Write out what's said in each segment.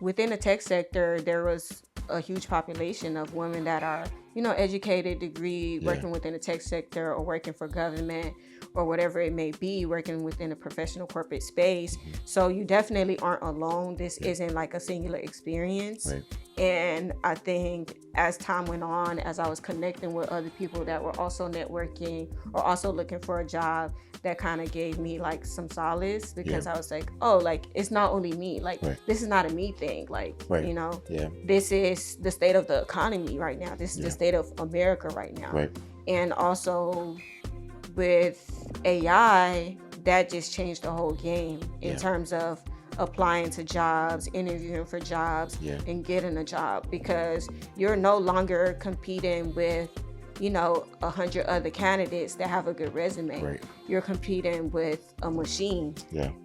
within the tech sector, there was a huge population of women that are, educated, degree, working within the tech sector or working for government or whatever it may be, working within a professional corporate space. So you definitely aren't alone. This isn't like a singular experience. Right. And I think as time went on, as I was connecting with other people that were also networking or also looking for a job, that kind of gave me like some solace, because I was like, oh, like it's not only me, like this is not a me thing, like this is the state of the economy right now, this is the state of America right now. And also with AI, that just changed the whole game in terms of applying to jobs, interviewing for jobs, and getting a job, because you're no longer competing with 100 other candidates that have a good resume. You're competing with a machine.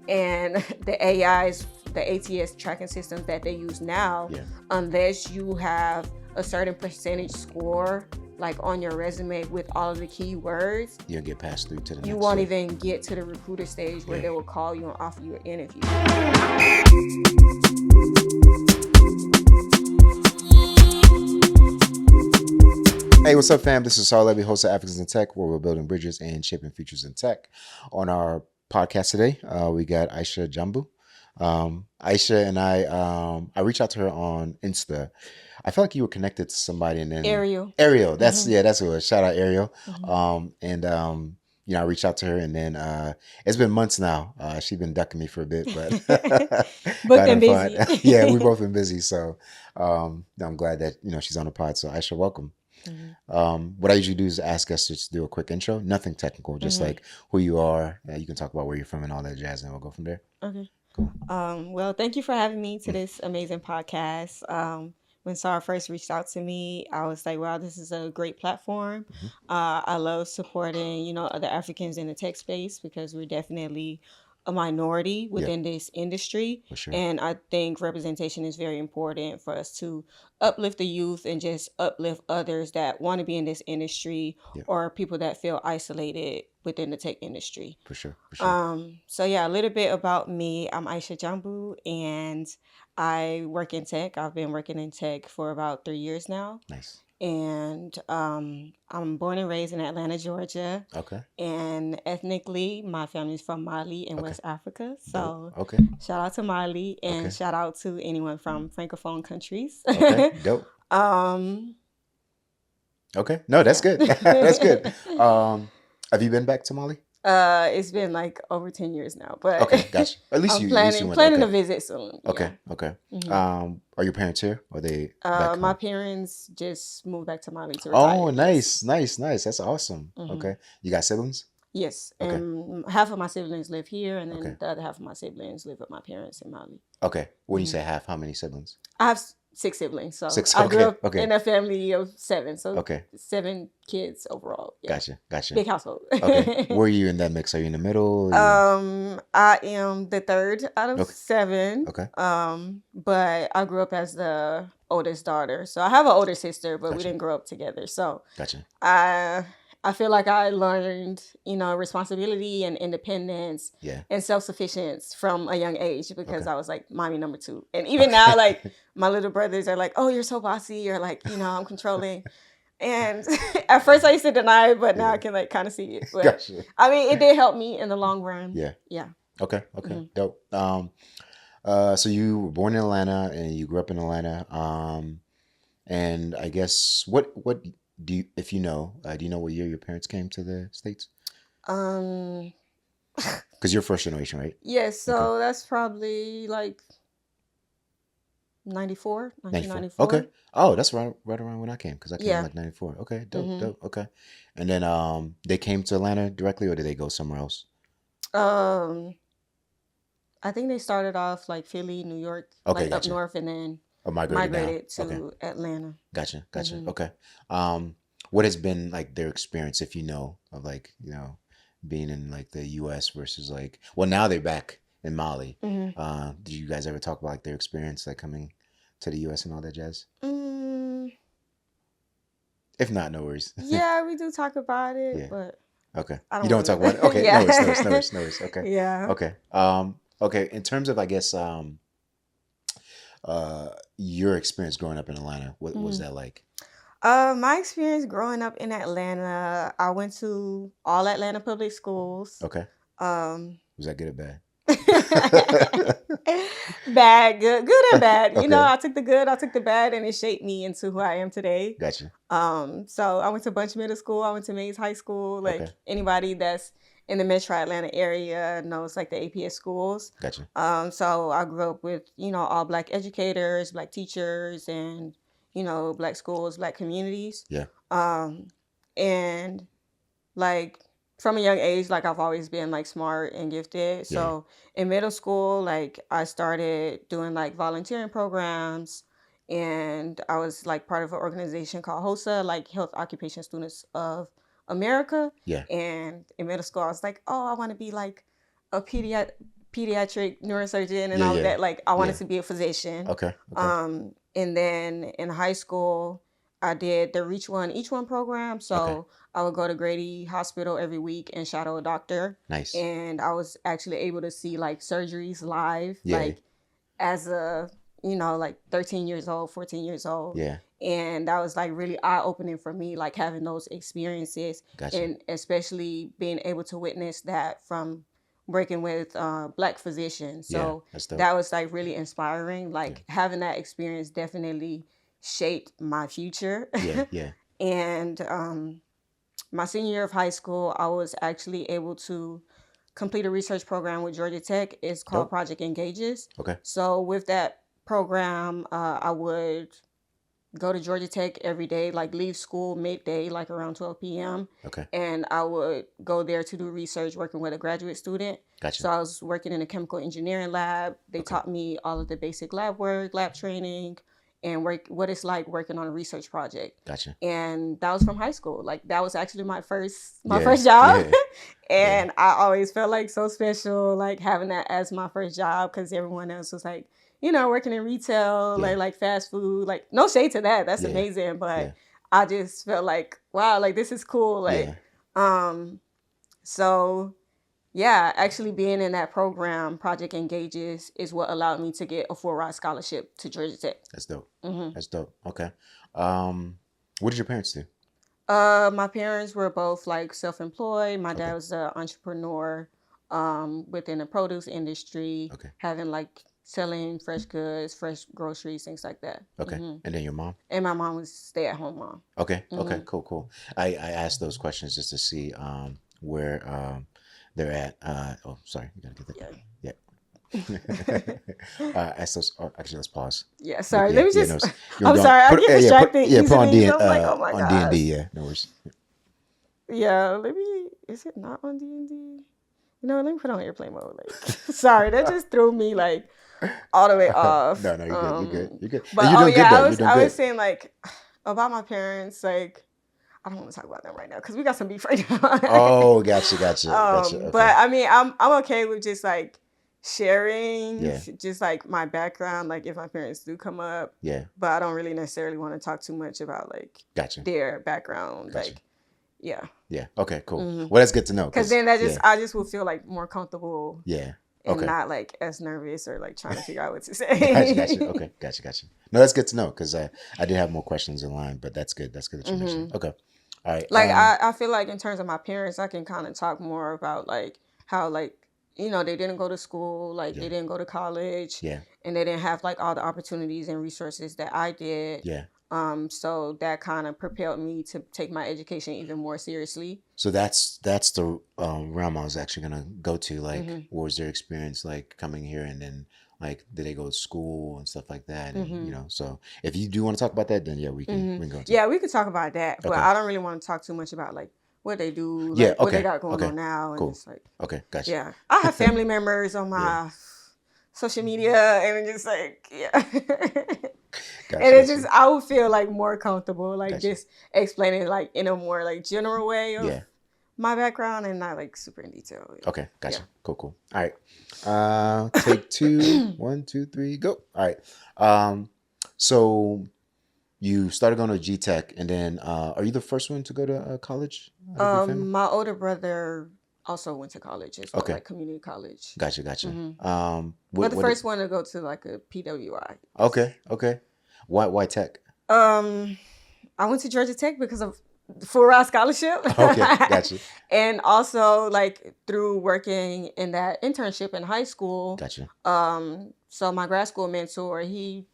And the AIs, the ATS tracking systems that they use now, unless you have a certain percentage score like on your resume with all of the keywords, you'll get passed through to the next. You won't even get to the recruiter stage where they will call you and offer you an interview. Hey, what's up, fam? This is Sahr Lebbie, host of Africans in Tech, where we're building bridges and shaping futures in tech. On our podcast today, we got Aisha Diambou. Aisha and I reached out to her on Insta. I felt like you were connected to somebody, and then Ariel. That's that's who it was. Shout out Ariel. I reached out to her, and then it's been months now. She's been ducking me for a bit, but both been busy. Yeah, we've both been busy. So I'm glad that she's on the pod. So Aisha, welcome. What I usually do is ask us to just do a quick intro, nothing technical, just like who you are. You can talk about where you're from and all that jazz, and we'll go from there. Okay. Cool. Well, thank you for having me to this amazing podcast. When Sahr first reached out to me, I was like, wow, this is a great platform. I love supporting, other Africans in the tech space, because we're definitely a minority within this industry. For sure. And I think representation is very important for us to uplift the youth and just uplift others that want to be in this industry or people that feel isolated within the tech industry. For sure. So a little bit about me. I'm Aisha Diambou, and I work in tech. I've been working in tech for about 3 years now. Nice. And I'm born and raised in Atlanta, Georgia. Okay. And ethnically, my family's from Mali in West Africa. So shout out to Mali, and shout out to anyone from Francophone countries. Okay, dope. Okay. No, that's good. That's good. Have you been back to Mali? It's been like over 10 years now, but okay, gotcha. At least I'm went. planning to visit soon. Okay. Are your parents here? Or are they back my home? parents just moved back to Mali to retire. Oh, nice. That's awesome. Okay. You got siblings? Yes. And half of my siblings live here, and then the other half of my siblings live with my parents in Mali. Okay. When you say half, how many siblings? I have 6 siblings. So 6. I grew up in a family of 7. So 7 kids overall. Yeah. Gotcha. Big household. Okay. Were you in that mix? Are you in the middle? I am the third out of 7. Okay. But I grew up as the oldest daughter. So I have an older sister, but we didn't grow up together. So Gotcha. I feel like I learned, responsibility and independence and self-sufficiency from a young age, because I was like mommy number 2. And even now, like my little brothers are like, oh, you're so bossy, or like, I'm controlling. And at first I used to deny it, but now I can like kind of see it. But, Gotcha. I mean, it did help me in the long run. Yeah. Okay. Dope. So you were born in Atlanta and you grew up in Atlanta. And I guess what do you, if you know, do you know what year your parents came to the States? Because you're first generation, right? Yes. So that's probably like 1994. Okay. Oh, that's right around when I came, because I came in like 94. Okay, dope. Okay. And then they came to Atlanta directly, or did they go somewhere else? I think they started off like Philly, New York, like up north, and then migrated to Atlanta. Gotcha. Okay. What has been like their experience, if you know, of like, being in like the US versus like, well, now they're back in Mali. Did you guys ever talk about like their experience like coming to the US and all that jazz? If not, no worries. Yeah, we do talk about it, but okay. You don't talk about it? Okay. No worries. Okay. Yeah. Okay. Okay. In terms of, I guess, your experience growing up in Atlanta. What was that like? My experience growing up in Atlanta, I went to all Atlanta public schools. Okay. Um, Was that good or bad? Bad, good and bad. You know, Okay. I took the good, I took the bad, and it shaped me into who I am today. Gotcha. So I went to Bunch Middle School, I went to Mays High School. Like Okay. anybody that's in the Metro Atlanta area knows like the APS schools. Gotcha. So I grew up with, all Black educators, Black teachers, and, Black schools, Black communities. Yeah. And like from a young age, like I've always been like smart and gifted. Yeah. So in middle school, like I started doing like volunteering programs, and I was like part of an organization called HOSA, like Health Occupation Students of America. Yeah. And in middle school, I was like, oh, I want to be like a pediatric neurosurgeon and Yeah, all of yeah. that. Like I wanted Yeah. to be a physician. Okay. Okay. And then in high school, I did the Reach One, Each One program. So Okay. I would go to Grady Hospital every week and shadow a doctor. Nice. And I was actually able to see like surgeries live, Yeah. like as a, like 13 years old, 14 years old. Yeah. And that was like really eye opening for me, like having those experiences. Gotcha. And especially being able to witness that from working with Black physicians. So Yeah. That's dope. that was like really inspiring. Like having that experience definitely shaped my future. Yeah. Yeah. And my senior year of high school, I was actually able to complete a research program with Georgia Tech. It's called Dope. Project Engages. Okay. So with that program, I would go to Georgia Tech every day, like leave school midday, like around 12 p.m. Okay. And I would go there to do research working with a graduate student. Gotcha. So I was working in a chemical engineering lab. They Okay. taught me all of the basic lab work, lab training, and what it's like working on a research project. Gotcha. And that was from high school. Like that was actually my first Yeah. job. Yeah. And I always felt like so special, like having that as my first job, because everyone else was like, working in retail, Yeah. like fast food, like no shade to that. That's Yeah. amazing. But Yeah. I just felt like, wow, like this is cool. Like, so yeah, actually being in that program, Project Engages, is what allowed me to get a full ride scholarship to Georgia Tech. That's dope. Mhm. That's dope. Okay. What did your parents do? My parents were both like self-employed. My dad Okay. was an entrepreneur within the produce industry, Okay. having like selling fresh goods, fresh groceries, things like that. Okay. Mhm. And then your mom? And my mom was stay-at-home mom. Okay. Okay. Mhm. Cool. Cool. I asked those questions just to see where they're at. Oh, sorry. You gotta get that. Yeah. Yeah. Ask those. Oh, actually, let's pause. Yeah, sorry. Yeah. Let me Yeah. just. No, I'm don't- sorry. I put- get yeah, put- distracted. Yeah. Put on easily, D. so I'm like, oh my On gosh. D&D. Yeah. No worries. Yeah, let me. Is it not on D&D? Let me put on airplane mode. Like, sorry, that just threw me like all the way off. No, you're good. You're good. You're good. But And you're doing good though. You're doing I good. was saying like about my parents. Like, I don't want to talk about them right now because we got some beef right now. Oh, gotcha. Okay. But I mean, I'm okay with just like sharing, Yeah. just like my background. Like if my parents do come up, Yeah. but I don't really necessarily want to talk too much about like Gotcha. their background. Gotcha. Like, yeah. Yeah. Okay. Cool. Mhm. Well, that's good to know. Because then I just will feel like more comfortable Yeah. and Okay. not like as nervous or like trying to figure out what to say. Gotcha. Okay. Gotcha. No, that's good to know because I did have more questions in line, but that's good. That's good that you mentioned. Okay. All right. Like I feel like in terms of my parents, I can kind of talk more about like how like they didn't go to school, like Yeah. they didn't go to college, Yeah. and they didn't have like all the opportunities and resources that I did. Yeah. So that kind of propelled me to take my education even more seriously. So that's the realm I was actually gonna go to. Like, Mhm. what was their experience like coming here, and then like did they go to school and stuff like that? And Mhm. so if you do want to talk about that, then yeah, we can go into. Yeah, we could talk about that, but Okay. I don't really want to talk too much about like what they do, like Yeah, what they okay, got going okay, on now, and cool. it's like, Okay, gotcha. yeah, I have family members on my social media, and it's just like, yeah. Gotcha. And it's just, I would feel like more comfortable, like Gotcha. just explaining like in a more like general way of Yeah. my background and not like super in detail. Okay, gotcha. Yeah. Cool. All right. Take two. 1, 2, 3, go. All right. So you started going to G Tech, and then are you the first one to go to college out of your family? My older brother also went to college as well, Okay. like community college. Gotcha. But the first one to go to like a PWI. Okay. Why tech? I went to Georgia Tech because of the full ride scholarship. Okay, gotcha. And also like through working in that internship in high school. Gotcha. So my grad school mentor, he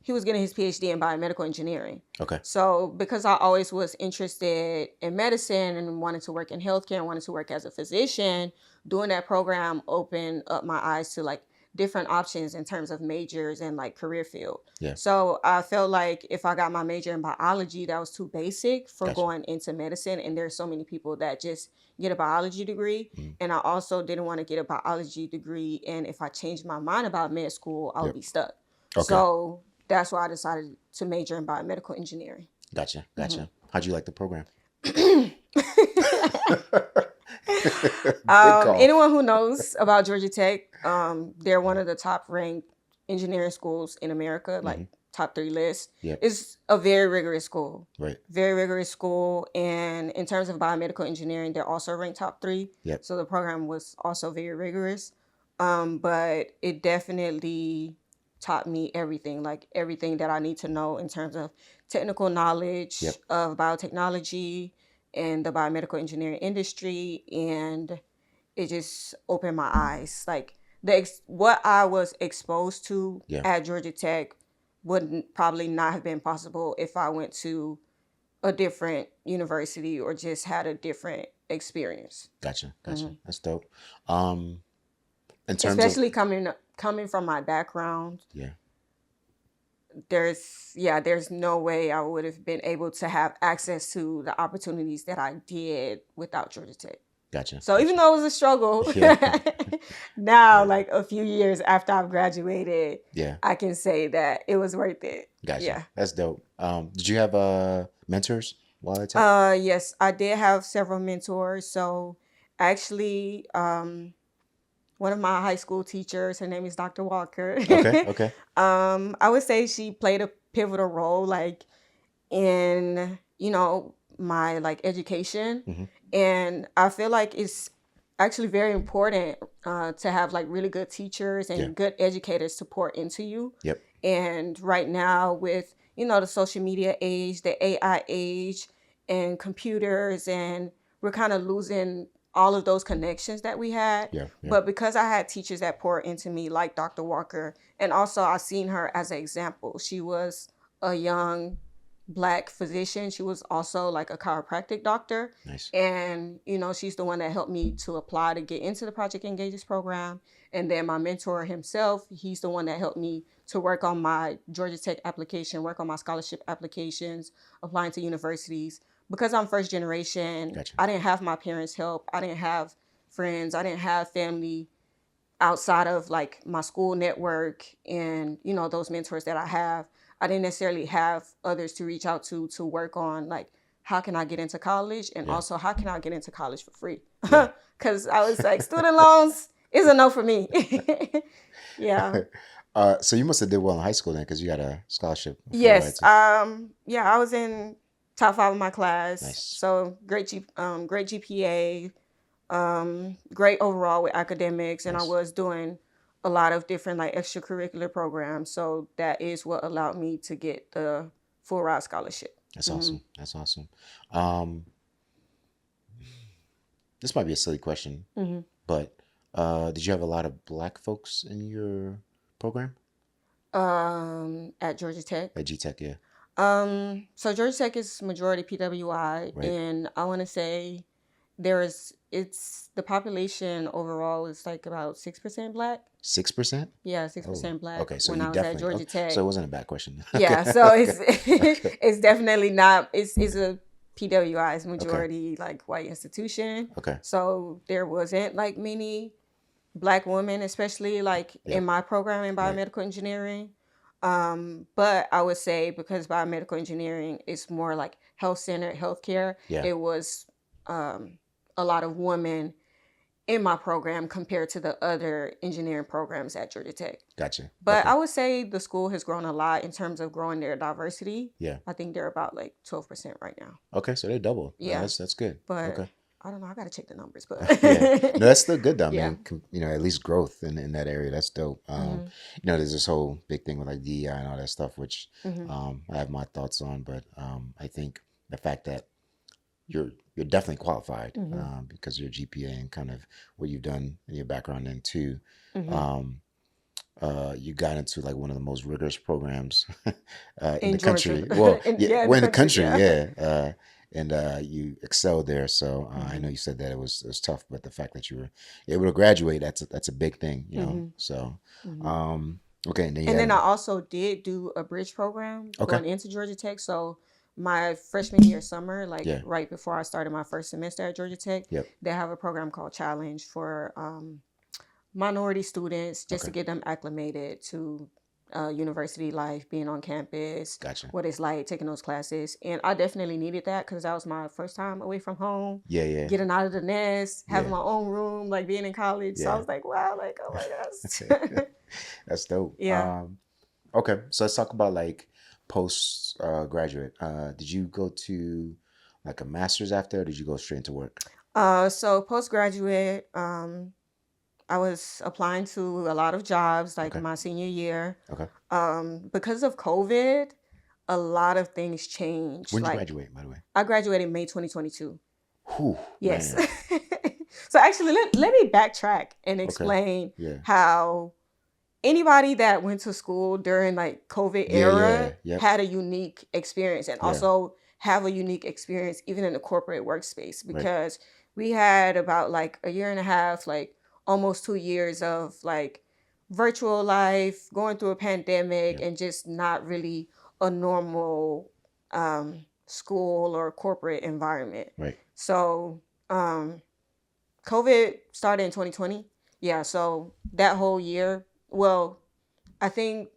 was getting his PhD in biomedical engineering. Okay. So because I always was interested in medicine and wanted to work in healthcare and wanted to work as a physician, doing that program opened up my eyes to like different options in terms of majors and like career field. Yeah. So I felt like if I got my major in biology, that was too basic for Gotcha. going into medicine. And there's so many people that just get a biology degree. And I also didn't want to get a biology degree. And if I changed my mind about med school, I would be stuck. Okay. So that's why I decided to major in biomedical engineering. Gotcha. How'd you like the program? Anyone who knows about Georgia Tech, they're one of the top ranked engineering schools in America, like top 3 list. Yep. It's a very rigorous school. Right. Very rigorous school. And in terms of biomedical engineering, they're also ranked top 3. Yep. So the program was also very rigorous. But it definitely taught me everything that I need to know in terms of technical knowledge of biotechnology and the biomedical engineering industry. And it just opened my eyes. Like what I was exposed to at Georgia Tech would probably not have been possible if I went to a different university or just had a different experience. Gotcha. That's dope. In terms especially coming from my background. There's no way I would have been able to have access to the opportunities that I did without Georgia Tech. Gotcha. So even though it was a struggle, now like a few years after I've graduated, I can say that it was worth it. Gotcha. Yeah. That's dope. Did you have mentors while at Tech? Yes, I did have several mentors. So actually, one of my high school teachers, her name is Dr. Walker. Okay. I would say she played a pivotal role, like in my like education, and I feel like it's actually very important to have like really good teachers and good educators to pour into you. Yep. And right now with the social media age, the AI age, and computers, and we're kind of losing all of those connections that we had. But because I had teachers that poured into me like Dr. Walker, and also I seen her as an example. She was a young Black physician. She was also like a chiropractic doctor. Nice. And, she's the one that helped me to apply to get into the Project Engages program. And then my mentor himself, he's the one that helped me to work on my Georgia Tech application, work on my scholarship applications, applying to universities. Because I'm first generation, I didn't have my parents' help. I didn't have friends. I didn't have family outside of like my school network and, those mentors that I have. I didn't necessarily have others to reach out to work on like, how can I get into college? And also, how can I get into college for free? Because I was like, student loans is a no for me. So you must have did well in high school then, because you got a scholarship. Yes. I was in top 5 of my class. Nice. So great GPA, great overall with academics. And I was doing a lot of different like extracurricular programs. So that is what allowed me to get the full ride scholarship. That's awesome. That's awesome. This might be a silly question, but did you have a lot of Black folks in your program? At Georgia Tech? At G-Tech, yeah. So Georgia Tech is majority PWI, and I want to say the population overall is like about 6% Black. 6%? Yeah, 6% Black. Okay, so when I was at Georgia Tech. So it wasn't a bad question. Yeah, so it's definitely not. It's a PWI's majority like white institution. Okay. So there wasn't like many Black women, especially like in my program in biomedical engineering. But I would say because biomedical engineering is more like health-centered healthcare, it was a lot of women in my program compared to the other engineering programs at Georgia Tech. Gotcha. But I would say the school has grown a lot in terms of growing their diversity. Yeah. I think they're about like 12% right now. Okay, so they doubled. Yeah. That's good. But okay. I don't know. I gotta check the numbers, but Yeah, no, that's still good though. I yeah. mean, at least growth in that area. That's dope. Mm-hmm. There's this whole big thing with like DEI and all that stuff, which Mm-hmm. I have my thoughts on. But I think the fact that you're definitely qualified Mm-hmm. because of your GPA and kind of what you've done in your background, and too, Mm-hmm. um, you got into like one of the most rigorous programs in In the Georgia, country. Well, yeah, yeah, in the well, in the country, country, yeah. yeah. And you excelled there. So I Mm-hmm. know you said that it was tough, but the fact that you were able to graduate, that's a big thing, Mm-hmm. So, Mm-hmm. okay, and then you And then I had also did do a bridge program okay, going into Georgia Tech. So my freshman year summer, like yeah, right before I started my first semester at Georgia Tech, yep, they have a program called Challenge for minority students just to okay, get them acclimated to university life, being on campus, gotcha, what it's like taking those classes. And I definitely needed that because that was my first time away from home, yeah, yeah, getting out of the nest, having yeah, my own room, like being in college. So I yeah. was like, wow, like, oh my gosh. That's dope. Yeah. Okay, so let's talk about like post graduate. Did you go to like a master's after, or did you go straight into work? So postgraduate, I was applying to a lot of jobs like Okay, my senior year. okay. Because of COVID, a lot of things changed. When did you Like graduate, by the way? I graduated May 2022. Whew, Yes. man. So actually, let me backtrack and Okay. explain Yeah. how anybody that went to school during like COVID Yeah, yeah. era Yep. had a unique experience and Yeah. also have a unique experience even in the corporate workspace Right. because we had about like a year and a half, like almost 2 years of like virtual life, going through a pandemic Yep. and just not really a normal school or corporate environment. Right. So COVID started in 2020. Yeah, so that whole year, well, I think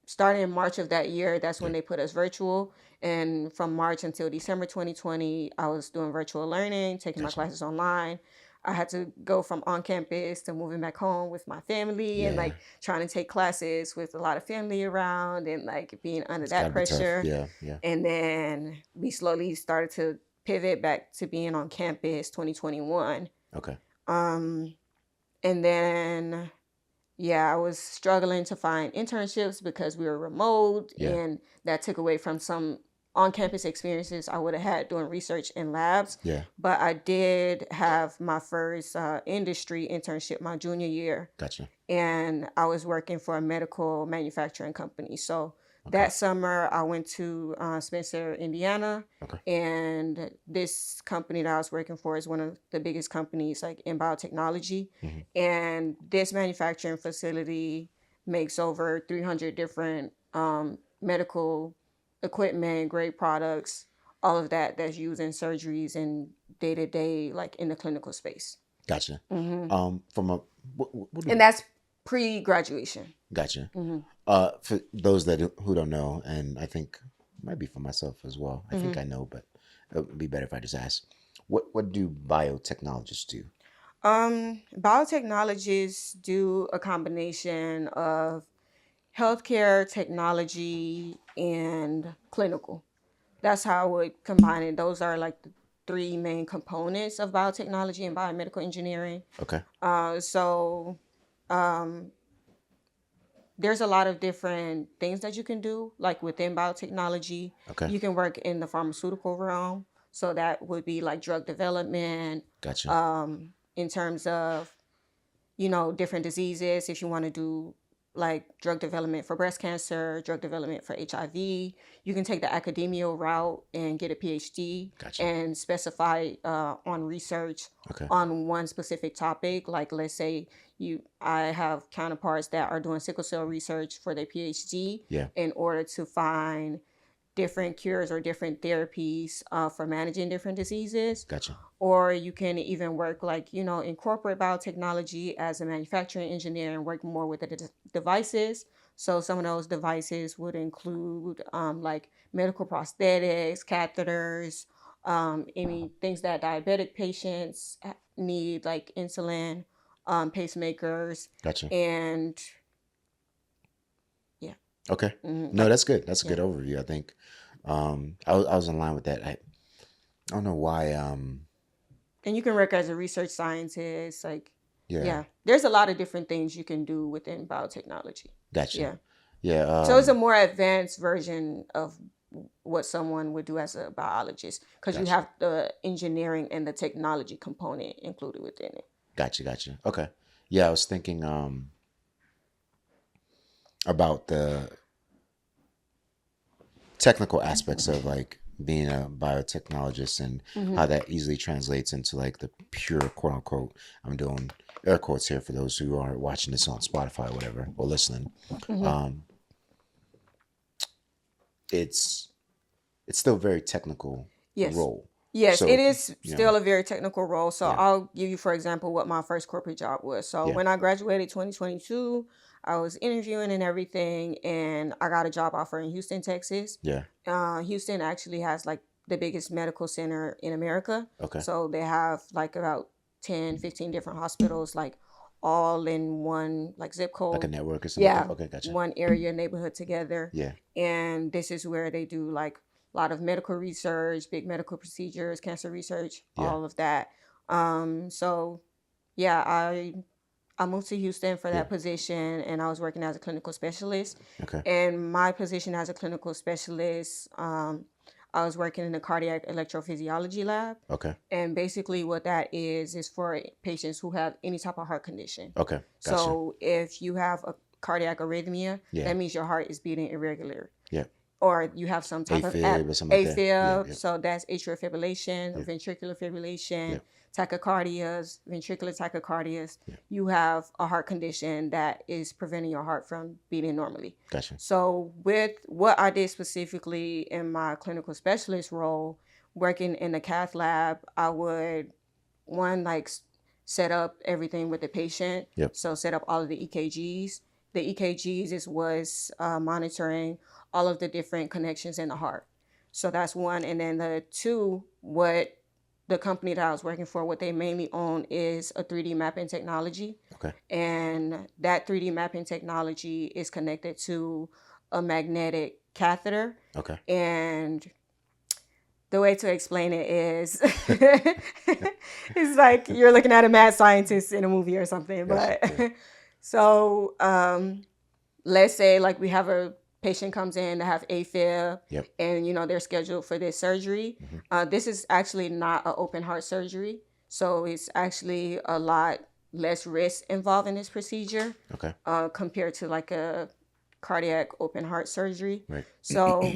starting in March of that year, that's when Yeah. they put us virtual. And from March until December 2020, I was doing virtual learning, taking my Gotcha. classes online. I had to go from on campus to moving back home with my family and Yeah. like trying to take classes with a lot of family around and like being under It's that gotta be tough. pressure. Yeah. Yeah. And then we slowly started to pivot back to being on campus 2021. Okay. Um, and then yeah, I was struggling to find internships because we were remote Yeah. and that took away from some on-campus experiences I would have had doing research in labs. Yeah. But I did have my first industry internship my junior year, Gotcha. and I was working for a medical manufacturing company. So Okay. that summer, I went to Spencer, Indiana, Okay. and this company that I was working for is one of the biggest companies like in biotechnology. Hmm. And this manufacturing facility makes over 300 different medical equipment, great products, all of that that's used in surgeries and day to day, like in the clinical space. Gotcha. Hmm. From a what And do that's pre graduation. gotcha. Hmm. For those who don't know, and I think it might be for myself as well. I think Hmm. I know, but it would be better if I just ask. What do biotechnologists do? Biotechnologists do a combination of healthcare, technology, and clinical. That's how I would combine it. Those are like the three main components of biotechnology and biomedical engineering. Okay. So there's a lot of different things that you can do, like within biotechnology. Okay. You can work in the pharmaceutical realm. So that would be like drug development, Gotcha. in terms of different diseases. If you want to do like drug development for breast cancer, drug development for HIV, you can take the academia route and get a PhD Gotcha. and specify on research Okay. on one specific topic. Like let's say I have counterparts that are doing sickle cell research for their PhD Yeah. in order to find different cures or different therapies for managing different diseases. Gotcha. Or you can even work like in corporate biotechnology as a manufacturing engineer and work more with the devices. So some of those devices would include like medical prosthetics, catheters, any things that diabetic patients need, like insulin, pacemakers, Gotcha. and yeah. Okay. No, Like that's good. That's a yeah. good overview. I think I was in line with that. I don't know why And you can work as a research scientist. Like, Yeah. yeah, there's a lot of different things you can do within biotechnology. Gotcha. Yeah. Yeah. So it's a more advanced version of what someone would do as a biologist because you Gotcha. have the engineering and the technology component included within it. Gotcha. Okay. Yeah, I was thinking about the technical aspects of like being a biotechnologist and how that easily translates into like the pure quote unquote, I'm doing air quotes here for those who are watching this on Spotify or whatever, or listening. It's still a very technical Yes. role. Yes, So, it is you still know, a very technical role. So yeah, I'll give you, for example, what my first corporate job was. So yeah, when I graduated 2022, I was interviewing and everything, and I got a job offer in Houston, Texas. yeah. Houston actually has like the biggest medical center in America. Okay. So they have like about 10, 15 different hospitals, like all in one like zip Like a code. network or something like Yeah, that. Okay, gotcha. one area neighborhood together. Yeah, And this is where they do like a lot of medical research, big medical procedures, cancer research, yeah, all of that. So yeah, I moved to Houston for yeah. that position, and I was working as a clinical specialist. Okay, And my position as a clinical specialist, I was working in the cardiac electrophysiology lab. okay, And basically, what that is for patients who have any type of heart condition. okay. Gotcha. So if you have a cardiac arrhythmia, Yeah, that means your heart is beating irregular. yeah. Or you have some type of AFib or something like that. Yeah, AFib, yeah, so that's atrial fibrillation, yeah, ventricular fibrillation, yeah, tachycardias, ventricular tachycardias. yeah. You have a heart condition that is preventing your heart from beating normally. Gotcha. So with what I did specifically in my clinical specialist role, working in the cath lab, I would set up everything with the patient. Yep. So set up all of the EKGs. The EKGs was monitoring all of the different connections in the heart. So that's one. And then the two, what the company that I was working for, what they mainly own is a 3D mapping technology. Okay. And that 3D mapping technology is connected to a magnetic catheter. Okay. And the way to explain it is it's like you're looking at a mad scientist in a movie or something. Yes, But yeah. so let's say like we have a patient comes in to have AFib, Yep. and they're scheduled for this surgery. This is actually not an open heart surgery, so it's actually a lot less risk involved in this procedure Okay. compared to like a cardiac open heart surgery. Right. So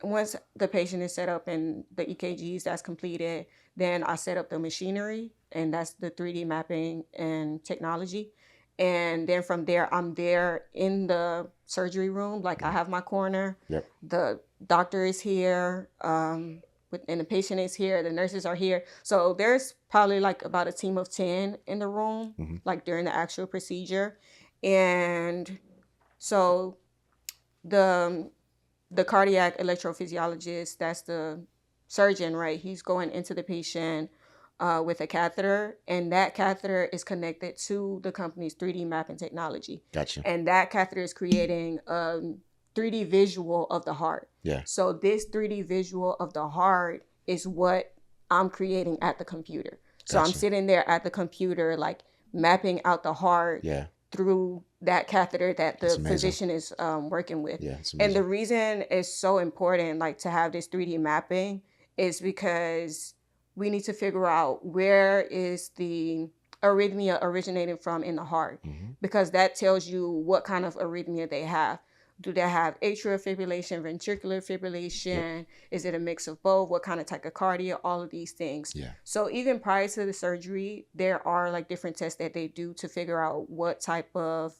once the patient is set up and the EKGs that's completed, then I set up the machinery, and that's the 3D mapping and technology. And then from there, I'm there in the surgery room. Like I have my corner. Yep. The doctor is here, and the patient is here. The nurses are here. So there's probably like about a team of 10 in the room, like during the actual procedure. And so the cardiac electrophysiologist, that's the surgeon, right? He's going into the patient with a catheter, and that catheter is connected to the company's 3D mapping technology. Gotcha. And that catheter is creating a 3D visual of the heart. Yeah. So this 3D visual of the heart is what I'm creating at the computer. So I'm Gotcha. sitting there at the computer, like mapping out the heart Yeah. through that catheter that the That's amazing. physician is working with. Yeah. It's And amazing. the reason it's so important, like to have this 3D mapping, is because we need to figure out where is the arrhythmia originating from in the heart, because that tells you what kind of arrhythmia they have. Do they have atrial fibrillation, ventricular fibrillation? Yep. Is it a mix of both? What kind of tachycardia? All of these things. Yeah. So even prior to the surgery, there are like different tests that they do to figure out what type of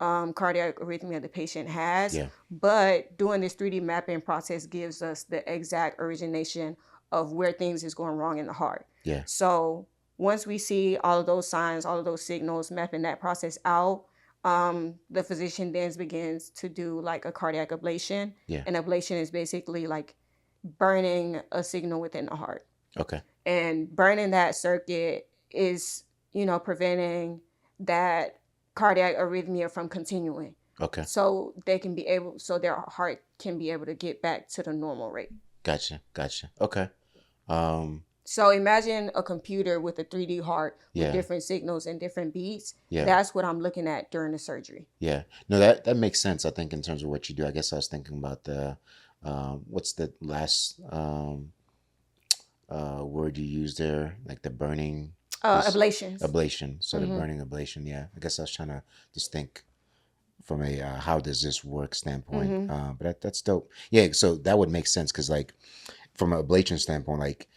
cardiac arrhythmia the patient has. Yeah. But doing this 3D mapping process gives us the exact origination of where things is going wrong in the heart. Yeah. So once we see all of those signs, all of those signals, mapping that process out, the physician then begins to do like a cardiac ablation. Yeah. And ablation is basically like burning a signal within the heart. Okay. And burning that circuit is, preventing that cardiac arrhythmia from continuing. Okay. So their heart can be able to get back to the normal rate. Gotcha. Okay. So imagine a computer with a 3D heart with Yeah. different signals and different beats. Yeah. That's what I'm looking at during the surgery. Yeah. No, that makes sense. I think in terms of what you do. I guess I was thinking about the what's the last word you used there, like the burning Ablations. ablation. So the burning ablation. Yeah. I guess I was trying to just think from a how does this work standpoint. But that's dope. Yeah. So that would make sense because like from an ablation standpoint, like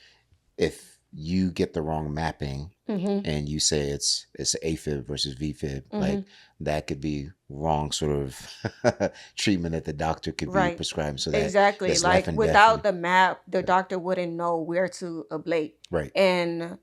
if you get the wrong mapping and you say it's AFib versus VFib, like that could be wrong sort of treatment that the doctor could be Right. prescribing. So that Exactly. that's Like life and without death. the map, the doctor wouldn't know where to ablate. Right. And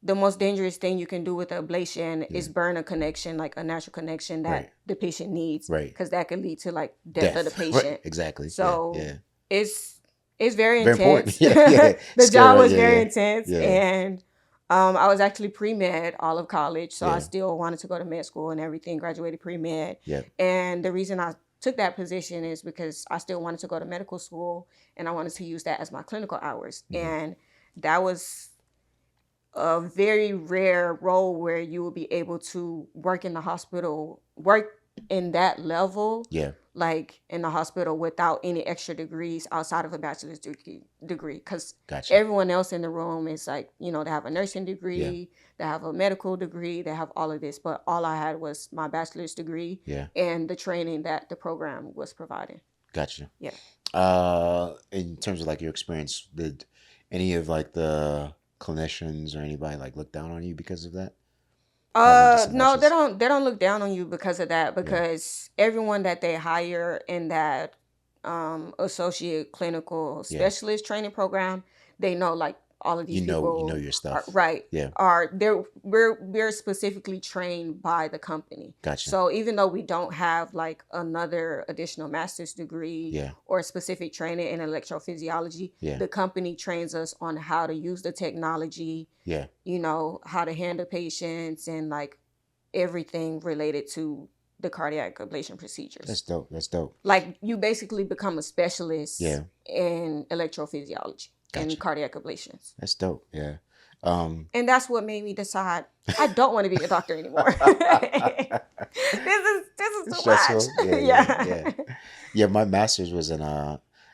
the most dangerous thing you can do with the ablation is burn a connection, like a natural connection that Right. the patient needs. Right. Because that could lead to like death of the patient. Right. Exactly. So yeah. it's very Very intense. important. Yeah. The Scary, job was yeah, very yeah. intense. Yeah. And I was actually pre-med all of college. So Yeah. I still wanted to go to med school and everything, graduated pre-med. Yeah. And the reason I took that position is because I still wanted to go to medical school and I wanted to use that as my clinical hours. And that was a very rare role where you will be able to work in the hospital, work in that level, Yeah. like in the hospital without any extra degrees outside of a bachelor's degree. Because Gotcha. everyone else in the room is like, you know, they have a nursing degree, they have a medical degree, they have all of this. But all I had was my bachelor's degree and the training that the program was providing. Gotcha. Yeah. In terms of like your experience, did any of like the clinicians or anybody like look down on you because of that? No, they don't look down on you because of that, because everyone that they hire in that associate clinical specialist training program, they know like all of these people. You know your stuff. Right. Yeah. We're specifically trained by the company. Gotcha. So even though we don't have like another additional master's degree or specific training in electrophysiology, the company trains us on how to use the technology, you know, how to handle patients and like everything related to the cardiac ablation procedures. That's dope. That's dope. Like you basically become a specialist in electrophysiology. Gotcha. And cardiac ablations. That's dope. Yeah. And that's what made me decide I don't want to be a doctor anymore. This is too stressful. much. Yeah. My master's was in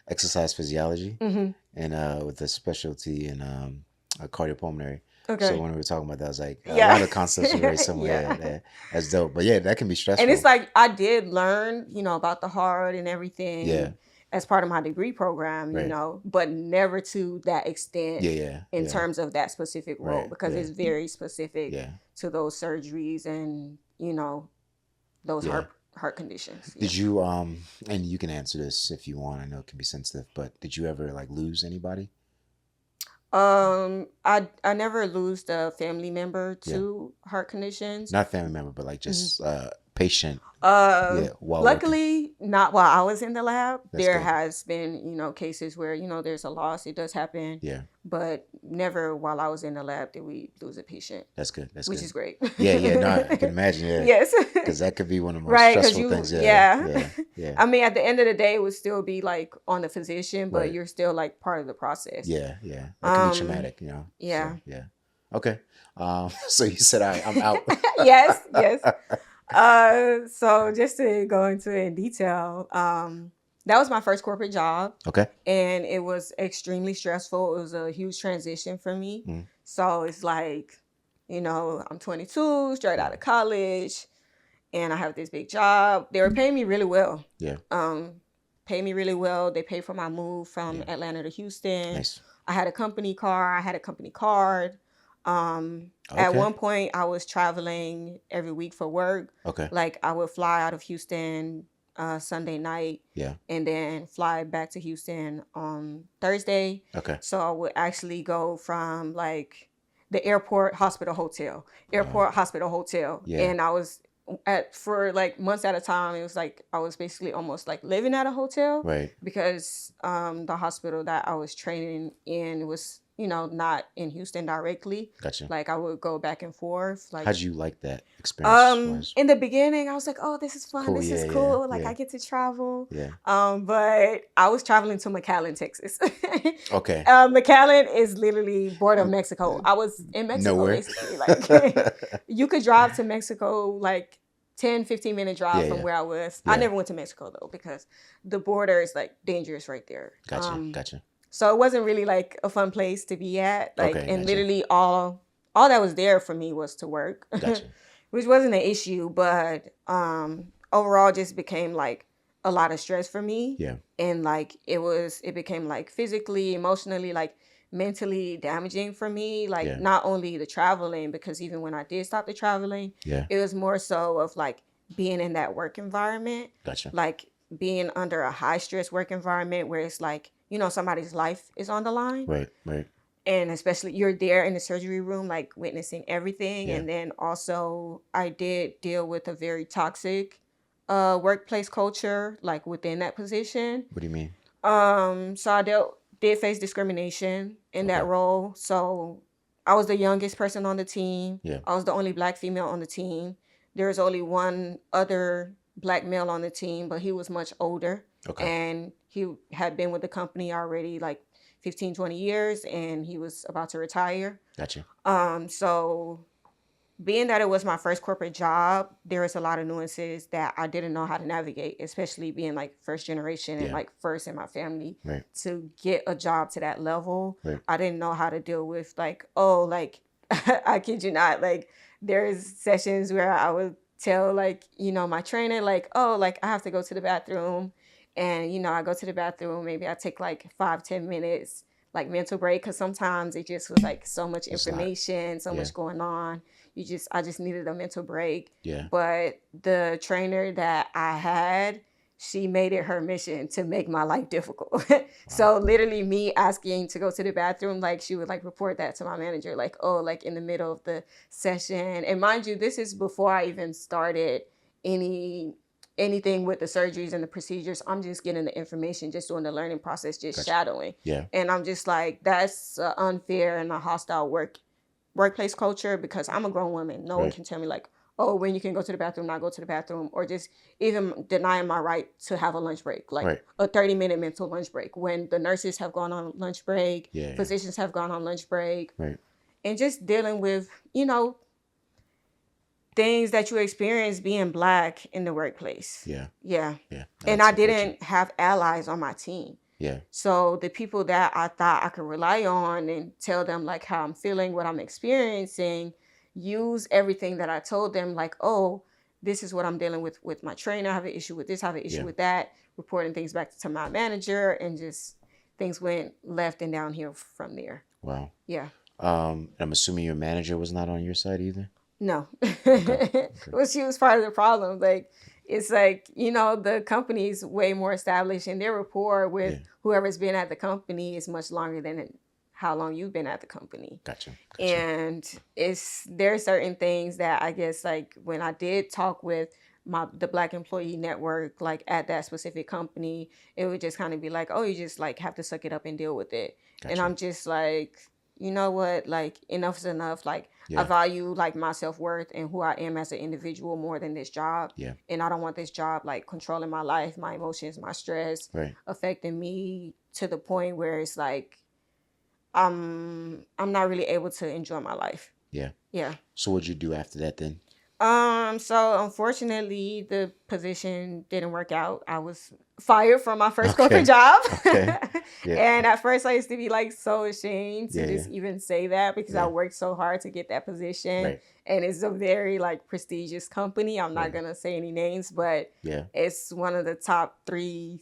exercise physiology and with a specialty in cardiopulmonary. Okay. So when we were talking about that, I was like, a lot of concepts are very similar. Yeah. That's dope. But yeah, that can be stressful. And it's like I did learn, you know, about the heart and everything. Yeah. As part of my degree program, you know, but never to that extent in terms of that specific role because it's very specific to those surgeries and, you know, those heart conditions. Did you, and you can answer this if you want, I know it can be sensitive, but did you ever like lose anybody? I never lost a family member to heart conditions. Not family member, but like just patient. Luckily, not while I was in the lab. That's there good. has been, you know, cases where, you know, there's a loss. It does happen. Yeah. But never while I was in the lab did we lose a patient. That's good. That's which good. is great. No, I can imagine. Yeah. Yes. Because that could be one of the most Right, stressful things. yeah. Yeah. I mean, at the end of the day, it would still be like on the physician, but you're still like part of the process. Yeah. That can be traumatic, you know. Yeah. So, yeah. Okay. So you said I'm out. Yes. So just to go into it in detail, that was my first corporate job. Okay. And it was extremely stressful. It was a huge transition for me. So it's like, you know, I'm 22, straight out of college, and I have this big job. They were paying me really well. Yeah. Pay me really well. They paid for my move from Atlanta to Houston. Nice. I had a company car. I had a company card. At one point, I was traveling every week for work. Okay. Like I would fly out of Houston Sunday night. Yeah. And then fly back to Houston on Thursday. Okay. So I would actually go from like the airport, hospital, hotel, airport, hospital, hotel. Yeah. And I was for like months at a time. It was like I was basically almost like living at a hotel. Right. Because the hospital that I was training in was not in Houston directly. Gotcha. Like I would go back and forth. Like, How'd you like that experience was? in the beginning, I was like, "Oh, this is fun. Cool. This is Yeah. cool. Like Yeah. I get to travel." Yeah. But I was traveling to McAllen, Texas. Okay. McAllen is literally border of Mexico. I was in Mexico Nowhere. basically. Like you could drive to Mexico like 10, 15-minute drive Yeah, from yeah. where I was. Yeah. I never went to Mexico though because the border is like dangerous right there. Gotcha. So it wasn't really like a fun place to be at. Like, Okay, and gotcha. literally all that was there for me was to work, Gotcha. which wasn't an issue, but overall just became like a lot of stress for me. Yeah. And like it became like physically, emotionally, like mentally damaging for me. Like Yeah. not only the traveling, because even when I did stop the traveling, Yeah. it was more so of like being in that work environment, Gotcha. like being under a high stress work environment where it's like, somebody's life is on the line. Right. And especially you're there in the surgery room, like witnessing everything. Yeah. And then also I did deal with a very toxic workplace culture, like within that position. What do you mean? So I did face discrimination in that role. So I was the youngest person on the team. Yeah. I was the only Black female on the team. There was only one other Black male on the team, but he was much older. Okay. And he had been with the company already like 15, 20 years, and he was about to retire. Gotcha. So being that it was my first corporate job, there was a lot of nuances that I didn't know how to navigate, especially being like first generation and like first in my family. Right. To get a job to that level. Right. I didn't know how to deal with like, I kid you not, like there's sessions where I would tell like, my trainer like, I have to go to the bathroom. And, I go to the bathroom, maybe I take like 5-10 minutes, like mental break. Cause sometimes it just was like so much information, so much going on. I just needed a mental break. Yeah. But the trainer that I had, she made it her mission to make my life difficult. So literally me asking to go to the bathroom, like she would like report that to my manager, like, like in the middle of the session. And mind you, this is before I even started anything with the surgeries and the procedures. I'm just getting the information, just doing the learning process, just shadowing. Yeah. And I'm just like, that's unfair and a hostile workplace culture because I'm a grown woman. No one can tell me like, when you can go to the bathroom, not go to the bathroom, or just even denying my right to have a lunch break, like a 30-minute mental lunch break when the nurses have gone on lunch break, physicians have gone on lunch break, and just dealing with, things that you experience being Black in the workplace. Yeah. And I didn't have allies on my team. Yeah. So the people that I thought I could rely on and tell them like how I'm feeling, what I'm experiencing, use everything that I told them, like, this is what I'm dealing with my trainer. I have an issue with this, I have an issue with that, reporting things back to my manager, and just things went left and downhill from there. Wow. Yeah. I'm assuming your manager was not on your side either? No. Well, she was part of the problem. Like, it's like, the company's way more established and their rapport with whoever's been at the company is much longer than how long you've been at the company. Gotcha. And there are certain things that I guess like when I did talk with the Black employee network, like at that specific company, it would just kind of be like, you just like have to suck it up and deal with it. Gotcha. And I'm just like, you know what, like enough is enough. Like I value like my self-worth and who I am as an individual more than this job. Yeah. And I don't want this job like controlling my life, my emotions, my stress, affecting me to the point where it's like I'm not really able to enjoy my life. Yeah. Yeah. So what'd you do after that then? So unfortunately the position didn't work out. I was fired from my first corporate job. And at first I used to be like so ashamed to just even say that because I worked so hard to get that position. And it's a very like prestigious company. I'm not gonna say any names, but it's one of the top 3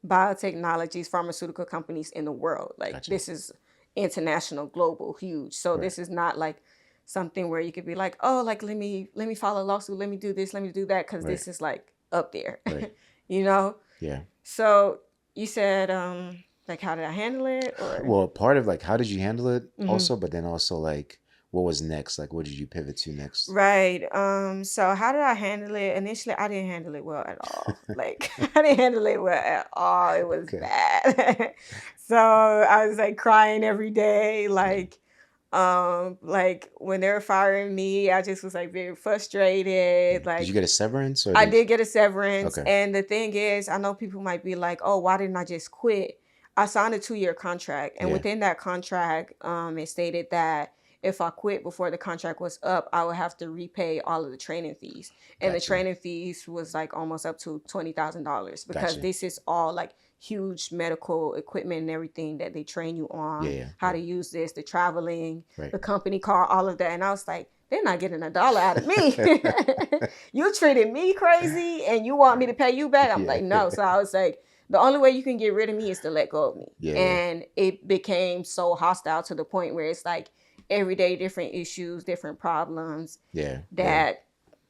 biotechnologies, pharmaceutical companies in the world. Like this is international, global, huge. So this is not like something where you could be like, like let me file a lawsuit, let me do this, let me do that, because this is like up there. Yeah. So you said like how did I handle it? Or? Well, part of like how did you handle it also, but then also like what was next? Like, what did you pivot to next? Right. So how did I handle it? Initially, I didn't handle it well at all. Like, I didn't handle it well at all. It was Okay. bad. So I was like crying every day. Like when they were firing me, I just was like very frustrated. Did you Like get a severance or I did get a severance. Okay. And the thing is, I know people might be like, oh, why didn't I just quit? I signed a 2-year contract. And Yeah. within that contract, it stated that if I quit before the contract was up, I would have to repay all of the training fees. And the Gotcha. training fees was like almost up to $20,000 because Gotcha. this is all like huge medical equipment and everything that they train you on, Yeah. how to use this, the traveling, Right. the company car, all of that. And I was like, they're not getting $1 out of me. You treated me crazy and you want me to pay you back? I'm Yeah. like, no. So I was like, the only way you can get rid of me is to let go of me. Yeah. And it became so hostile to the point where it's like everyday different issues, different problems. Yeah.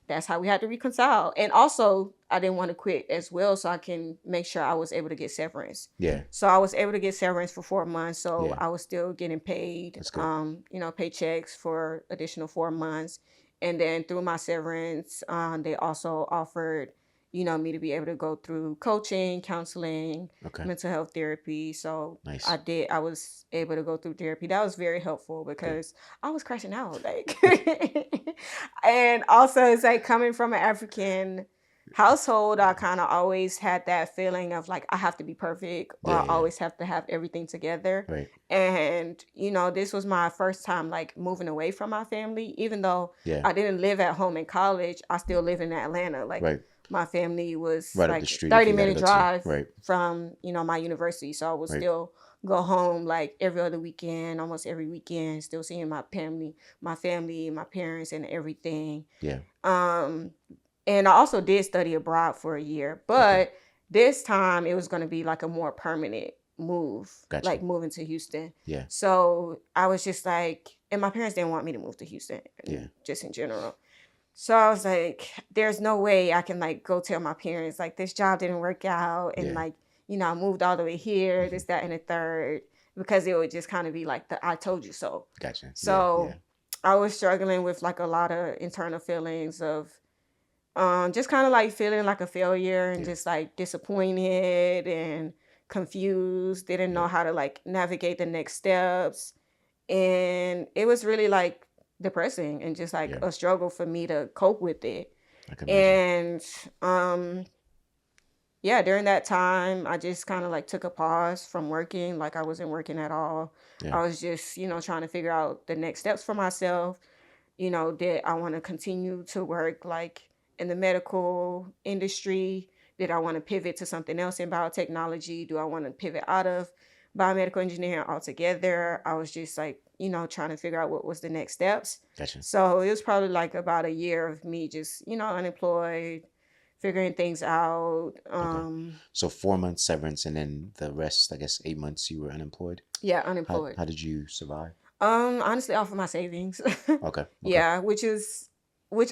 That's how we had to reconcile. And also, I didn't want to quit as well, so I can make sure I was able to get severance. Yeah. So I was able to get severance for 4 months. So Yeah. I was still getting paid, That's good. paychecks for additional 4 months. And then through my severance, they also offered, me to be able to go through coaching, counseling, Okay. mental health therapy. So Nice. I was able to go through therapy. That was very helpful because I was crashing out. Like, and also it's like coming from an African household, I kind of always had that feeling of like, I have to be perfect or I always have to have everything together. Right. And, this was my first time like moving away from my family, even though Yeah. I didn't live at home in college, I still live in Atlanta. Like, Right. my family was Right up like the street if you 30-minute gotta go to. drive Right. from, my university. So I would Right. still go home like every other weekend, almost every weekend, still seeing my family, my parents and everything. Yeah. And I also did study abroad for a year, but this time it was going to be like a more permanent move, Gotcha. like moving to Houston. Yeah. So I was just like, and my parents didn't want me to move to Houston, Yeah. just in general. So I was like, there's no way I can like go tell my parents like this job didn't work out and Yeah. like, I moved all the way here, this, that, and the third, because it would just kind of be like the I told you so. Gotcha. So Yeah. I was struggling with like a lot of internal feelings of just kind of like feeling like a failure and just like disappointed and confused, didn't know how to like navigate the next steps. And it was really like depressing and just like a struggle for me to cope with it. I can imagine. And during that time, I just kind of like took a pause from working. Like I wasn't working at all. Yeah. I was just, trying to figure out the next steps for myself. Did I want to continue to work like in the medical industry? Did I want to pivot to something else in biotechnology? Do I want to pivot out of biomedical engineering altogether? I was just like, trying to figure out what was the next steps. Gotcha. So it was probably like about a year of me just, unemployed, figuring things out. So 4 months severance, and then the rest, I guess, 8 months you were unemployed. Yeah, unemployed. How did you survive? Honestly, off of my savings. Okay. Yeah, which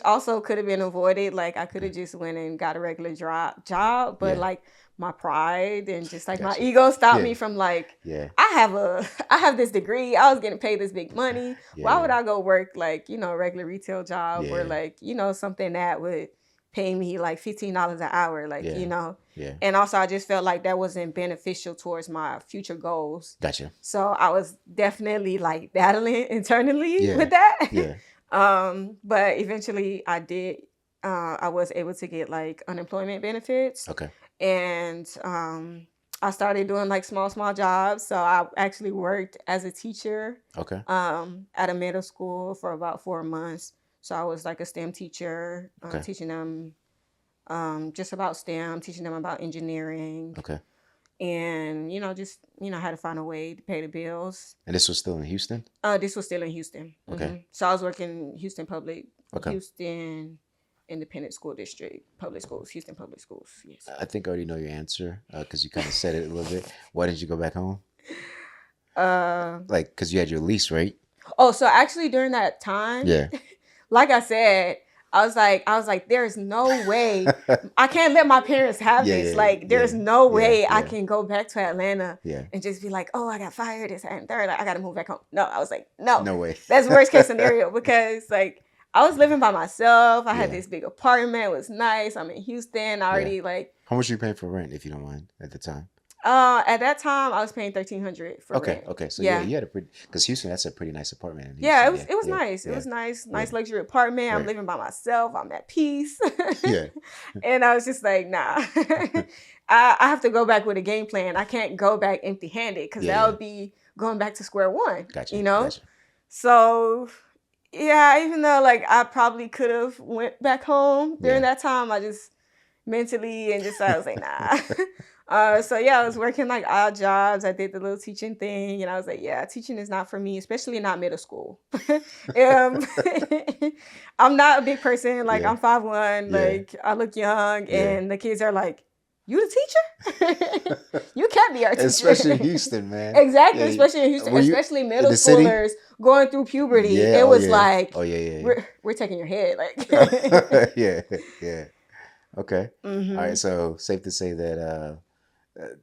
also could have been avoided. Like I could have just went and got a regular job, but like my pride and just like my ego stopped me from like, I have this degree. I was getting paid this big money. Why would I go work like, a regular retail job or like, something that would pay me like $15 an hour, like, Yeah. And also I just felt like that wasn't beneficial towards my future goals. Gotcha. So I was definitely like battling internally with that. Yeah. But eventually I was able to get like unemployment benefits. Okay. And I started doing like small jobs. So I actually worked as a teacher Okay. at a middle school for about 4 months. So I was like a STEM teacher, teaching them just about STEM, teaching them about engineering. Okay. And, just, how to find a way to pay the bills. And this was still in Houston? This was still in Houston. Okay. So I was working Houston Okay. Houston Independent School District, public schools, Houston Public Schools. Yes. I think I already know your answer because you kind of said it a little bit. Why didn't you go back home? Like, because you had your lease, right? Oh, so actually during that time, Yeah. like I said, I was like, there's no way I can't let my parents have Yeah, this. yeah, Like, there's yeah, no yeah, way I yeah, can go back to Atlanta yeah. and just be like, oh, I got fired, this, that, and third. Like, I got to move back home. No, I was like, no, No way. that's worst case scenario because like I was living by myself. I had Yeah, this big apartment. It was nice. I'm in Houston. I yeah. already like. How much you paying for rent, if you don't mind, at the time? At that time, I was paying $1,300 for Okay, rent. okay. So yeah, Yeah. you had a pretty, because Houston, that's a pretty nice apartment in Yeah, Houston. it was Yeah, nice. It yeah, was nice, yeah, nice luxury apartment. I'm right. living by myself. I'm at peace. Yeah, And I was just like, nah. I have to go back with a game plan. I can't go back empty-handed because yeah, that yeah. would be going back to square one, Gotcha, you know? gotcha. So yeah, even though like I probably could have went back home during Yeah. that time, I just mentally and just I was like, nah. So yeah, I was working like odd jobs. I did the little teaching thing, and I was like, yeah, teaching is not for me, especially not middle school. um, I'm not a big person. Like Yeah, I'm 5'1", yeah, like I look young, yeah. and the kids are like, "You the teacher? You can't be our teacher." Especially in Houston, man. Exactly, Yeah. especially in Houston, Were you especially in middle the city? schoolers going through puberty. Yeah. It Oh was yeah. like, Oh yeah, we're taking your head, like. yeah. Yeah, yeah. Okay. All right. Hmm. So safe to say that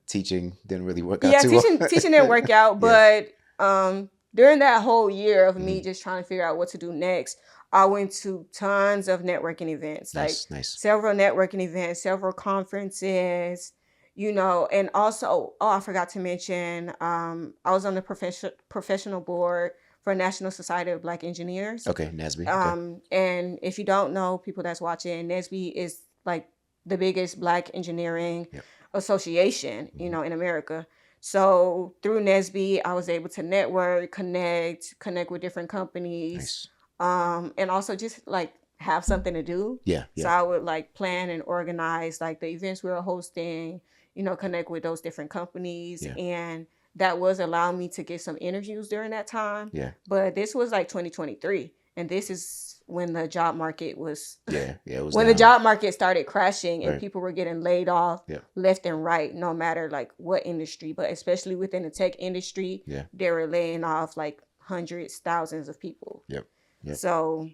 teaching didn't really work out Yeah, too well. teaching didn't work out, Yeah. but during that whole year of me Mhm. just trying to figure out what to do next, I went to tons of networking events, like Nice, nice. several networking events, several conferences, and also, oh, I forgot to mention, I was on the professional board for National Society of Black Engineers. Okay, Nasby. Okay. And if you don't know, people that's watching, NSB is like the biggest Black engineering Yep. association, Mhm. in America. So through NSB, I was able to network, connect with different companies, Nice. and also just like have something to do. Yeah, So yeah, I would like plan and organize like the events we were hosting, connect with those different companies, yeah, and that was allowing me to get some interviews during that time. yeah, But this was like 2023, and this is when the job market was yeah, yeah. It was when the down. job market started crashing and Right. people were getting laid off Yeah, left and right, no matter like what industry, but especially within the tech industry, yeah, they were laying off like hundreds, thousands of people. yep, yep. So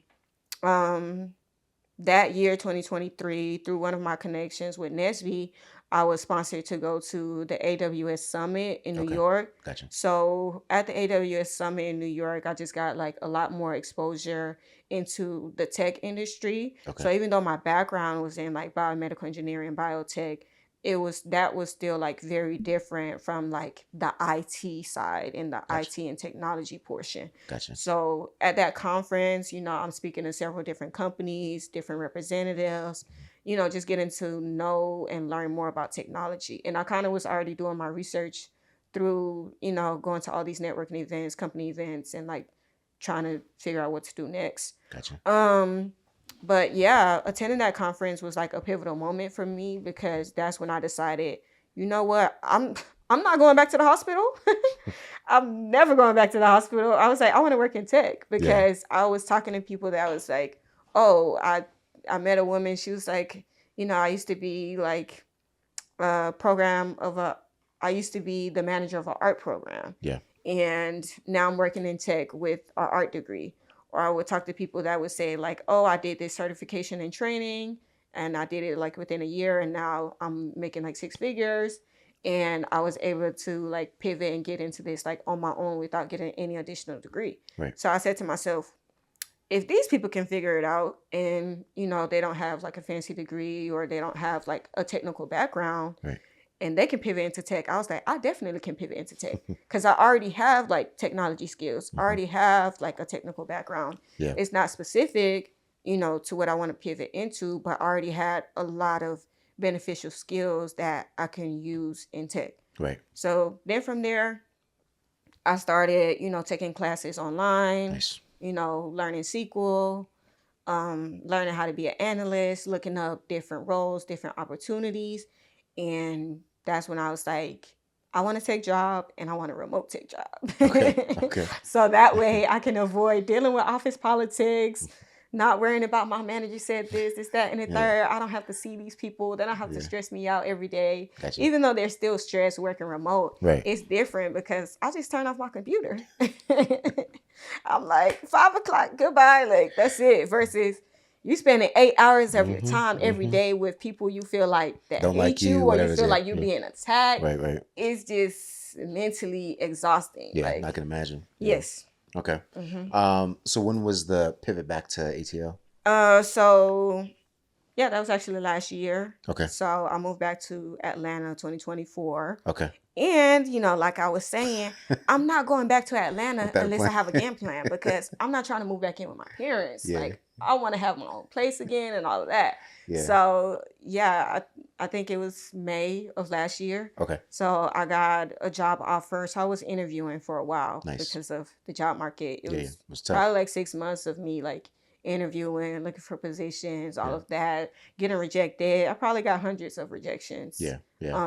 um that year 2023, through one of my connections with Nesby, I was sponsored to go to the AWS Summit in New Okay, York. gotcha. So at the AWS Summit in New York, I just got like a lot more exposure into the tech industry. So Okay, even though my background was in like biomedical engineering, biotech, that was still like very different from like the IT side and the gotcha, IT and technology portion. gotcha. So at that conference, I'm speaking to several different companies, different representatives, just getting to know and learn more about technology. And I kind of was already doing my research through, going to all these networking events, company events, and like trying to figure out what to do next. Gotcha. But yeah, attending that conference was like a pivotal moment for me because that's when I decided, you know what, I'm not going back to the hospital. I'm never going back to the hospital. I was like, I want to work in tech Yeah, because I was talking to people that was like, oh, I met a woman. She was like, I used to be like I used to be the manager of an art program. yeah, And now I'm working in tech with an art degree. Or I would talk to people that would say like, oh, I did this certification and training and I did it like within a year and now I'm making like six figures. And I was able to like pivot and get into this like on my own without getting any additional degree. right, So I said to myself, if these people can figure it out and, they don't have like a fancy degree or they don't have like a technical background, right. and they can pivot into tech, I was like, I definitely can pivot into tech because I already have like technology skills. I Mhm. already have like a technical background. Yeah, It's not specific, to what I want to pivot into, but I already had a lot of beneficial skills that I can use in tech. right. So then from there, I started, taking classes online, Nice. learning SQL, learning how to be an analyst, looking up different roles, different opportunities. And that's when I was like, I want a tech job and I want a remote tech Okay, job. okay. So that way I can avoid dealing with office politics, not worrying about my manager said this, that, and the Yeah, third. I don't have to see these people. They don't have to yeah. stress me out every day. Gotcha. Even though they're still stressed working remote, Right. it's different because I just turn off my computer. I'm like, 5 o'clock, goodbye. Like, that's it. Versus, you spending 8 hours of your Mm-hmm. time every day with people you feel like that Don't like hate you, you, or you whatever's feel it. like you're Yeah. being attacked. Right, right. It's just mentally exhausting. Yeah, Like, I can imagine. Yeah. yes. Okay. So when was the pivot back to ATL? So yeah, that was actually last year. Okay. So I moved back to Atlanta 2024. Okay. And, like I was saying, I'm not going back to Atlanta Without a unless plan. I have a game plan, because I'm not trying to move back in with my parents. Yeah. Like, I want to have my own place again and all of that. Yeah. So, yeah, I think it was May of last year. Okay. So I got a job offer. So I was interviewing for a while Nice. because of the job market. It It was tough. probably like 6 months of me like interviewing, looking for positions, all of that, getting rejected. I probably got hundreds of rejections. Yeah.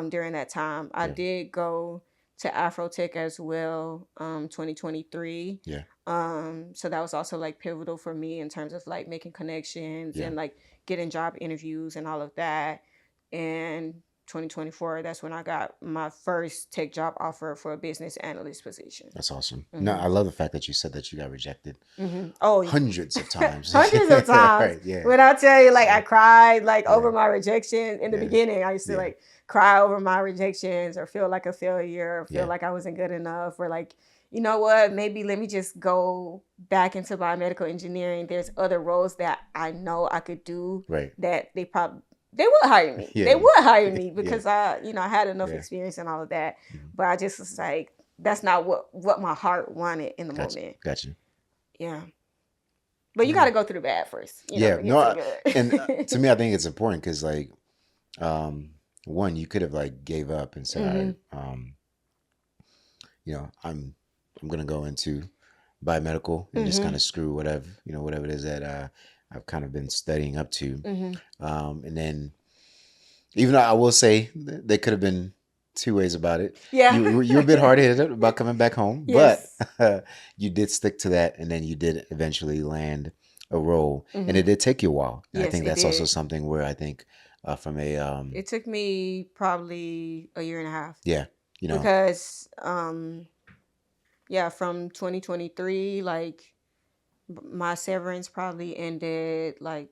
During that time, I did go to Afrotech as well. 2023. Yeah. So that was also like pivotal for me in terms of like making connections and like getting job interviews and all of that. And 2024, that's when I got my first tech job offer for a business analyst position. That's awesome. No, I love the fact that you said that you got rejected Oh, hundreds of times. hundreds of times. Right, yeah. When I tell you, like, I cried like over my rejection in the beginning. I used to like cry over my rejections, or feel like a failure, or feel like I wasn't good enough, or like, you know what, maybe let me just go back into biomedical engineering. There's other roles that I know I could do that they would hire me. They would hire me because I had enough experience and all of that. But I just was like, that's not what my heart wanted in the moment. Gotcha. Yeah. But you got to go through the bad first. And to me, I think it's important because, like, one, you could have like gave up and said, I'm gonna go into biomedical and just kind of screw whatever it is that I've kind of been studying up to. And then, even though I will say there could have been two ways about it. Yeah. You were a bit hard-headed about coming back home, yes. but you did stick to that, and then you did eventually land a role, and it did take you a while. And I think that's also something where I think from a it took me probably a year and a half. Yeah, because from 2023, like, my severance probably ended like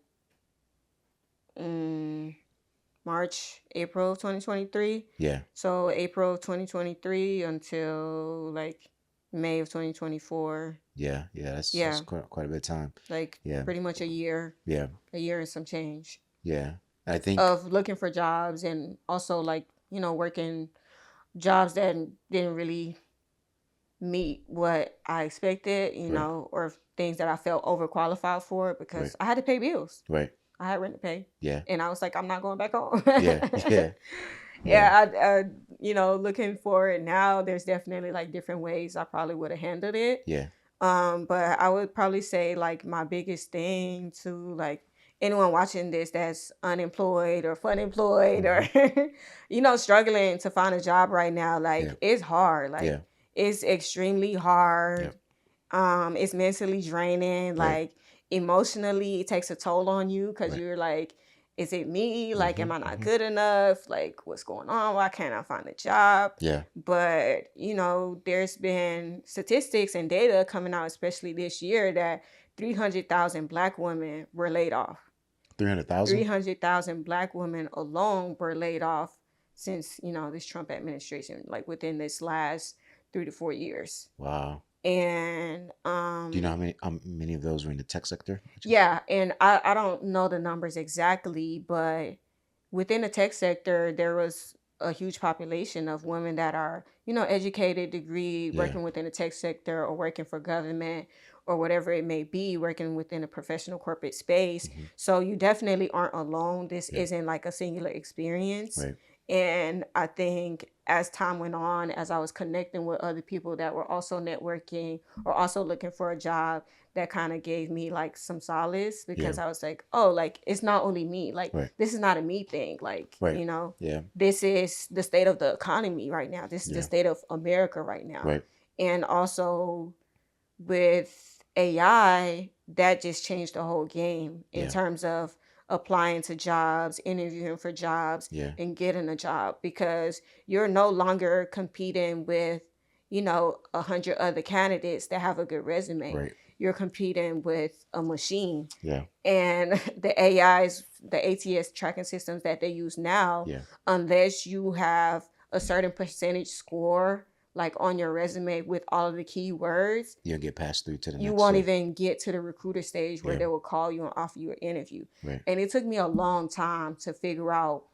March, April of 2023. Yeah. So April of 2023 until like May of 2024. Yeah. That's quite a bit of time. Like, pretty much a year. Yeah. A year and some change. Yeah. I think of looking for jobs, and also like, working jobs that didn't really meet what I expected, or things that I felt overqualified for, because I had to pay bills. Right. I had rent to pay. Yeah. And I was like, I'm not going back home. Looking forward now, there's definitely like different ways I probably would have handled it. Yeah. But I would probably say like my biggest thing to like anyone watching this that's unemployed or unemployed or struggling to find a job right now, like it's hard. Like it's extremely hard. It's mentally draining. Like emotionally, it takes a toll on you because you're like, is it me? Like, am I not good enough? Like, what's going on? Why can't I find a job? Yeah. But, there's been statistics and data coming out, especially this year, that 300,000 Black women were laid off. 300,000? 300,000 Black women alone were laid off since, this Trump administration, like within this last 3 to 4 years. Wow. And do you know how many of those were in the tech sector? Yeah, and I don't know the numbers exactly, but within the tech sector, there was a huge population of women that are, educated, degree, working within the tech sector or working for government or whatever it may be, working within a professional corporate space. So you definitely aren't alone. This isn't like a singular experience. Right. And I think as time went on, as I was connecting with other people that were also networking or also looking for a job, that kind of gave me like some solace, because I was like, oh, like it's not only me. Like this is not a me thing. Like, this is the state of the economy right now. This is the state of America right now. Right. And also with AI, that just changed the whole game in terms of applying to jobs, interviewing for jobs, and getting a job, because you're no longer competing with, 100 other candidates that have a good resume. Right. You're competing with a machine. Yeah. And the AIs, the ATS tracking systems that they use now, Yeah. unless you have a certain percentage score like on your resume with all of the keywords, You'll get passed through to the you next won't step. even get to the recruiter stage where Yeah. they will call you and offer you an interview. Right. And it took me a long time to figure out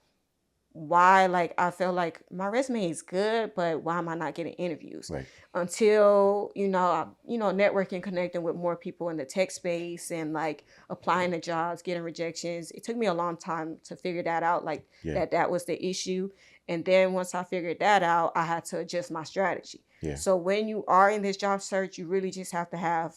why, like, I felt like my resume is good, but why am I not getting interviews? Right. Until, networking, connecting with more people in the tech space and like applying to jobs, getting rejections. It took me a long time to figure that out, like Yeah. that was the issue. And then once I figured that out, I had to adjust my strategy. Yeah. So when you are in this job search, you really just have to have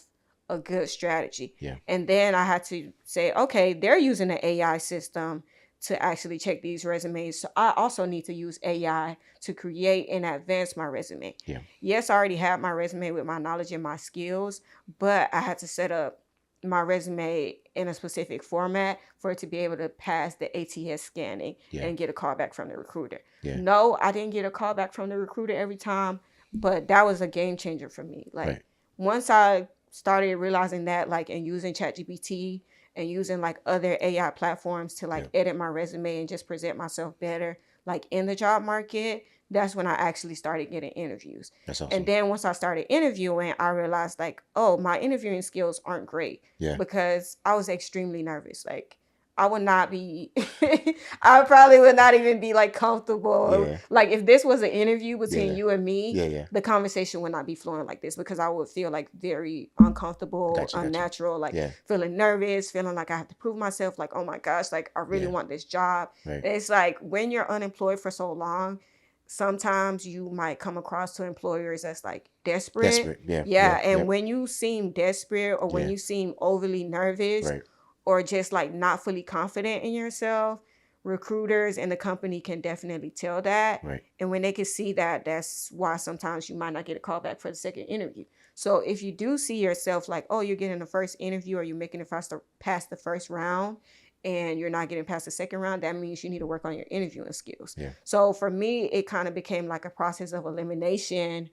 a good strategy. Yeah. And then I had to say, okay, they're using an AI system to actually check these resumes. So I also need to use AI to create and advance my resume. Yeah. Yes, I already have my resume with my knowledge and my skills, but I had to set up my resume in a specific format for it to be able to pass the ATS scanning and get a call back from the recruiter. Yeah. No, I didn't get a call back from the recruiter every time, but that was a game changer for me. Like once I started realizing that, like, and using ChatGPT and using like other AI platforms to like edit my resume and just present myself better, like in the job market, that's when I actually started getting interviews. That's awesome. And then once I started interviewing, I realized like, oh, my interviewing skills aren't great because I was extremely nervous. Like I would not be, I probably would not even be like comfortable. Yeah. Like if this was an interview between you and me, the conversation would not be flowing like this because I would feel like very uncomfortable, unnatural, like feeling nervous, feeling like I have to prove myself. Like, oh my gosh, like I really want this job. Right. It's like when you're unemployed for so long, sometimes you might come across to employers that's like desperate. And when you seem desperate or when you seem overly nervous or just like not fully confident in yourself, recruiters and the company can definitely tell that. And when they can see that, that's why sometimes you might not get a call back for the second interview. So if you do see yourself like, oh, you're getting the first interview or you're making it past the first round and you're not getting past the second round, that means you need to work on your interviewing skills. So for me, it kind of became like a process of elimination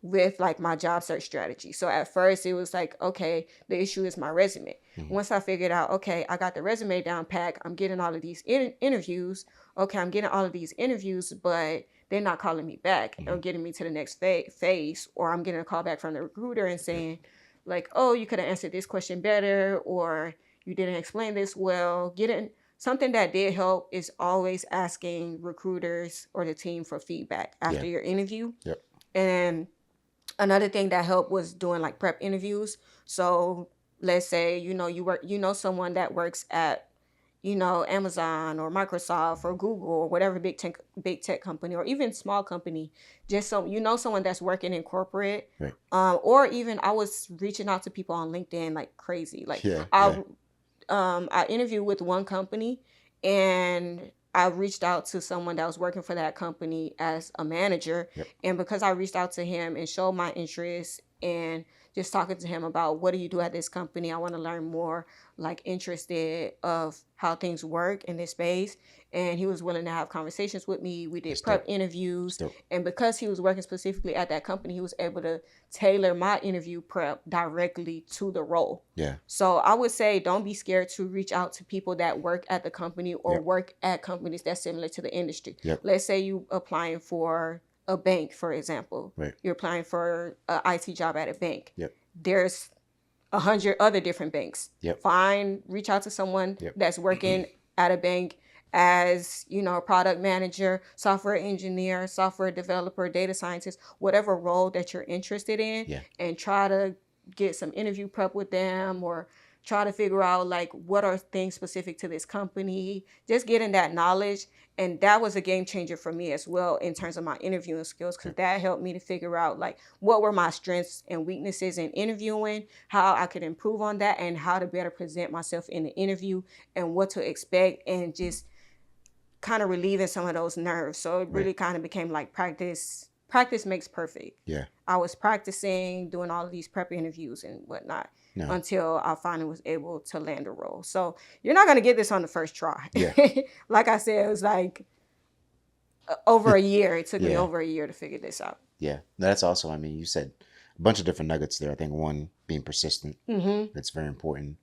with like my job search strategy. So at first it was like, okay, the issue is my resume. Once I figured out, okay, I got the resume down pat, I'm getting all of these interviews. Okay, I'm getting all of these interviews, but they're not calling me back or getting me to the next phase, or I'm getting a call back from the recruiter and saying like, oh, you could have answered this question better, or you didn't explain this well. Something that did help is always asking recruiters or the team for feedback after your interview. And another thing that helped was doing like prep interviews. So let's say, someone that works at, Amazon or Microsoft or Google or whatever big tech company or even small company, just someone that's working in corporate. Or even I was reaching out to people on LinkedIn like crazy. Like I interviewed with one company and I reached out to someone that was working for that company as a manager. And because I reached out to him and showed my interest and just talking to him about what do you do at this company, I want to learn more, like interested of how things work in this space. And he was willing to have conversations with me. We did prep interviews. And because he was working specifically at that company, he was able to tailor my interview prep directly to the role. So I would say don't be scared to reach out to people that work at the company or work at companies that's similar to the industry. Let's say you applying for a bank, for example. You're applying for an IT job at a bank. There's 100 other different banks. Reach out to someone that's working at a bank as, a product manager, software engineer, software developer, data scientist, whatever role that you're interested in, and try to get some interview prep with them or try to figure out like what are things specific to this company, just getting that knowledge. And that was a game changer for me as well in terms of my interviewing skills, because that helped me to figure out like what were my strengths and weaknesses in interviewing, how I could improve on that, and how to better present myself in the interview and what to expect, and just kind of relieving some of those nerves. So it really kind of became like practice makes perfect. I was practicing, doing all of these prep interviews and whatnot until I finally was able to land a role. So you're not going to get this on the first try. Like I said, it was like over a year. It took me over a year to figure this out. Yeah, that's also. I mean, you said a bunch of different nuggets there. I think one being persistent. That's very important.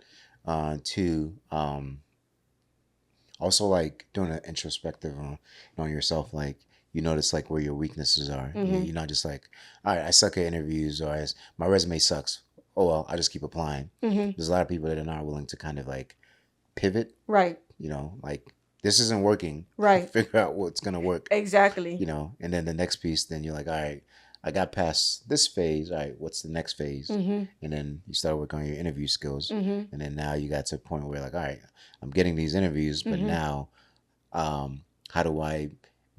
Two, also like doing an introspective on yourself. Like you notice like where your weaknesses are. You're not just like, all right, I suck at interviews, or my resume sucks. Oh well, I just keep applying. There's a lot of people that are not willing to kind of like pivot. Right. You know, like this isn't working. Right. Figure out what's gonna work. Exactly. You know, and then the next piece, then you're like, all right, I got past this phase. All right, what's the next phase? And then you start working on your interview skills. And then now you got to a point where you're like, all right, I'm getting these interviews, but now how do I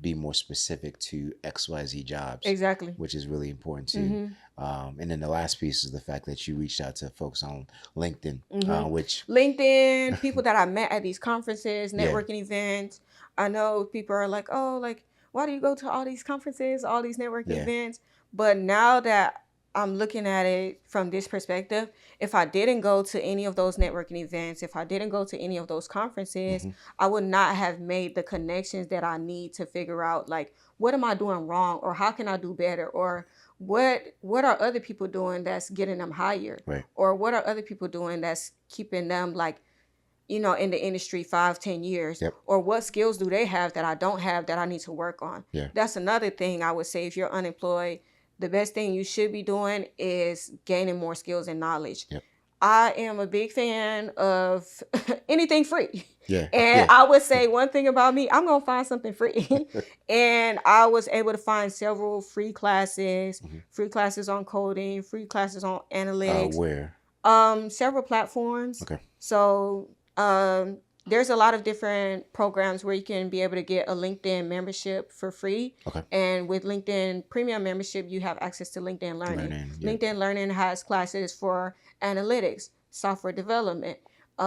be more specific to XYZ jobs? Exactly. Which is really important too. And then the last piece is the fact that you reached out to folks on LinkedIn, which LinkedIn, people that I met at these conferences, networking events. I know people are like, oh, like, why do you go to all these conferences, all these networking events? But now that I'm looking at it from this perspective, if I didn't go to any of those networking events, if I didn't go to any of those conferences, I would not have made the connections that I need to figure out, like, what am I doing wrong, or how can I do better, or what are other people doing that's getting them hired, or what are other people doing that's keeping them, like, you know, in the industry 5-10 years, or what skills do they have that I don't have that I need to work on. That's another thing I would say. If you're unemployed, the best thing you should be doing is gaining more skills and knowledge. I am a big fan of anything free. And I would say one thing about me, I'm going to find something free. And I was able to find several free classes on coding, free classes on analytics. Where? Several platforms. Okay. So there's a lot of different programs where you can be able to get a LinkedIn membership for free. Okay. And with LinkedIn Premium membership, you have access to LinkedIn Learning. LinkedIn Learning has classes for analytics, software development, IT,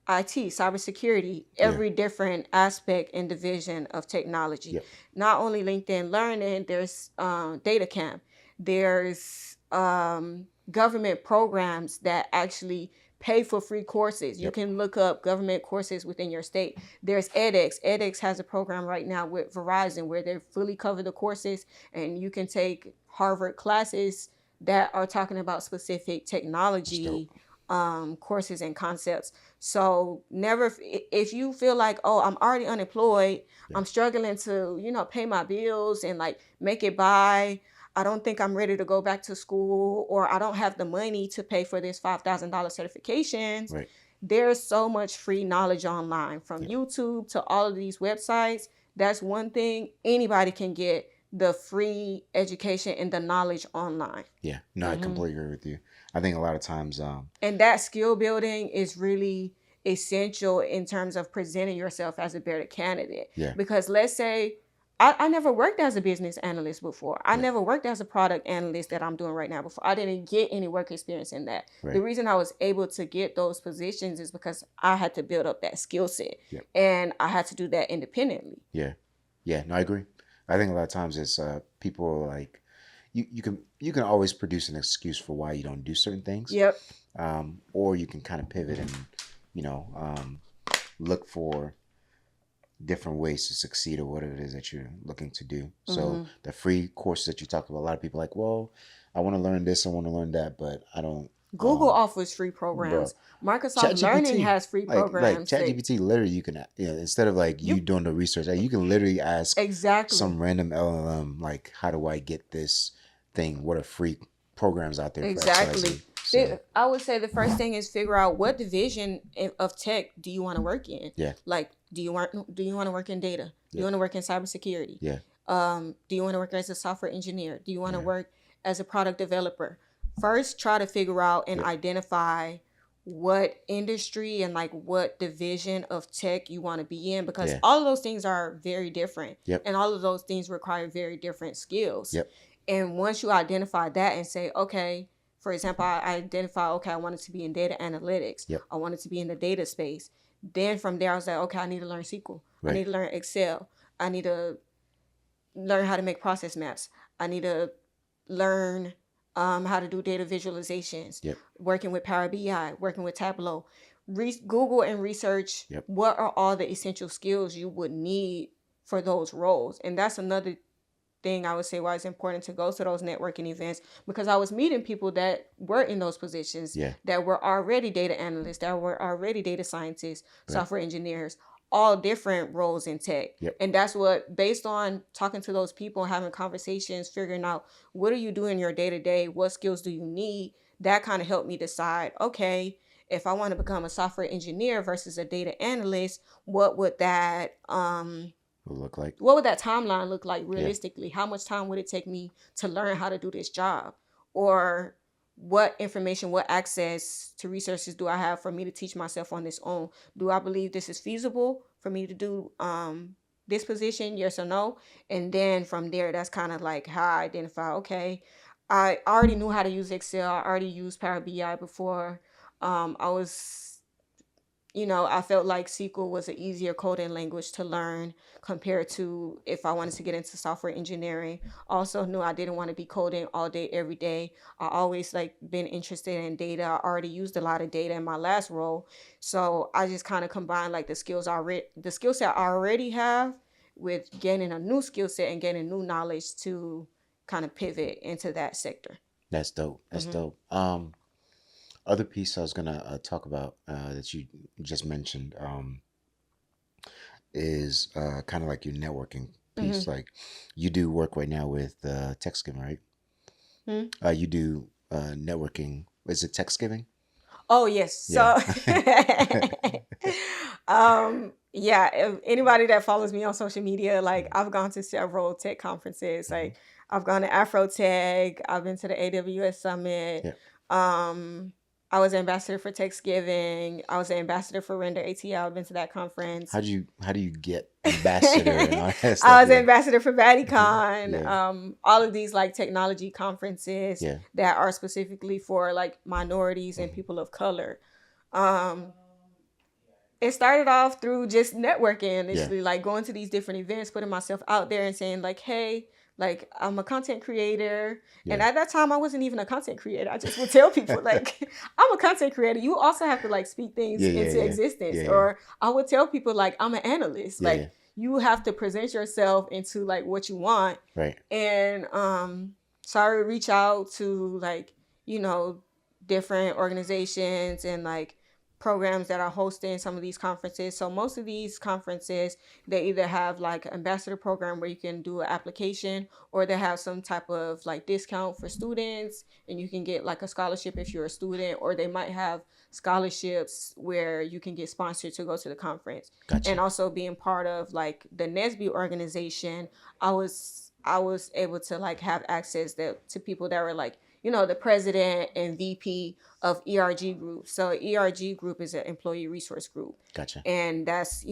cybersecurity, every different aspect and division of technology. Not only LinkedIn Learning, there's Data Camp. There's government programs that actually pay for free courses. You can look up government courses within your state. There's edX. edX has a program right now with Verizon where they fully cover the courses, and you can take Harvard classes that are talking about specific technology courses and concepts. So never, if you feel like, oh, I'm already unemployed, I'm struggling to, you know, pay my bills and like make it by, I don't think I'm ready to go back to school, or I don't have the money to pay for this $5,000 certifications. There's so much free knowledge online, from YouTube to all of these websites. That's one thing. Anybody can get the free education and the knowledge online. Yeah, no, I completely agree with you. I think a lot of times... and that skill building is really essential in terms of presenting yourself as a better candidate. Because let's say, I never worked as a business analyst before. I never worked as a product analyst that I'm doing right now before. I didn't get any work experience in that. The reason I was able to get those positions is because I had to build up that skill set. And I had to do that independently. Yeah, no, I agree. I think a lot of times it's people like, you can always produce an excuse for why you don't do certain things. Or you can kind of pivot and, you know, look for different ways to succeed or whatever it is that you're looking to do. So the free courses that you talk about, a lot of people are like, well, I want to learn this, I want to learn that, but I don't. Google offers free programs. Microsoft Learning has free programs. Like ChatGPT, literally, you can, you know, instead of like you doing the research, you can literally ask some random LLM, like, how do I get this thing? What are free programs out there? Exactly. So, I would say the first thing is figure out what division of tech do you want to work in. Like, do you want to work in data? Do you want to work in cybersecurity? Do you want to work as a software engineer? Do you want to work as a product developer? First, try to figure out and identify what industry and like what division of tech you want to be in, because all of those things are very different. And all of those things require very different skills. And once you identify that and say, okay, for example, I identify, okay, I wanted to be in data analytics. I wanted to be in the data space. Then from there, I was like, okay, I need to learn SQL. I need to learn Excel. I need to learn how to make process maps. I need to learn how to do data visualizations, working with Power BI, working with Tableau. Google and research what are all the essential skills you would need for those roles. And that's another thing I would say why it's important to go to those networking events, because I was meeting people that were in those positions, Yeah. that were already data analysts, that were already data scientists, Right. software engineers, all different roles in tech. Yep. And that's what, based on talking to those people, having conversations, figuring out what do you do in your day to day, what skills do you need, that kind of helped me decide, okay, if I want to become a software engineer versus a data analyst, what would that look like? What would that timeline look like realistically? Yeah. How much time would it take me to learn how to do this job? Or what information, what access to resources do I have for me to teach myself on this own? Do I believe this is feasible for me to do this position? Yes or no? And then from there, that's kind of like how I identify, okay, I already knew how to use Excel. I already used Power BI before. I felt like SQL was an easier coding language to learn compared to if I wanted to get into software engineering. Also knew I didn't want to be coding all day, every day. I always been interested in data. I already used a lot of data in my last role. So I just kind of combined the skill set I already have with gaining a new skill set and gaining new knowledge to kind of pivot into that sector. That's dope. That's dope. Other piece I was gonna talk about that you just mentioned is kind of like your networking piece. Like you do work right now with text giving, right? You do networking. Is it text giving? Oh yes. Yeah. So yeah, if anybody that follows me on social media, I've gone to several tech conferences. Like I've gone to Afro Tech, I've been to the AWS Summit. Yeah. I was ambassador for Thanksgiving. I was an ambassador for Render ATL. I've been to that conference. How do you get ambassador and all that stuff? I was an ambassador for BattyCon. Yeah. All of these technology conferences Yeah. that are specifically for minorities and people of color. It started off through just networking initially, going to these different events, putting myself out there and saying hey, I'm a content creator. Yeah. And at that time I wasn't even a content creator. I just would tell people I'm a content creator. You also have to speak things into existence. Yeah. Or I would tell people I'm an analyst. You have to present yourself into what you want. Right. And so I would reach out to different organizations and programs that are hosting some of these conferences. So most of these conferences, they either have an ambassador program where you can do an application, or they have some type of discount for students and you can get a scholarship if you're a student, or they might have scholarships where you can get sponsored to go to the conference. Gotcha. And also being part of the NSBE organization, I was able to have access to people that were the president and VP of ERG Group. So ERG Group is an employee resource group. Gotcha. And that's,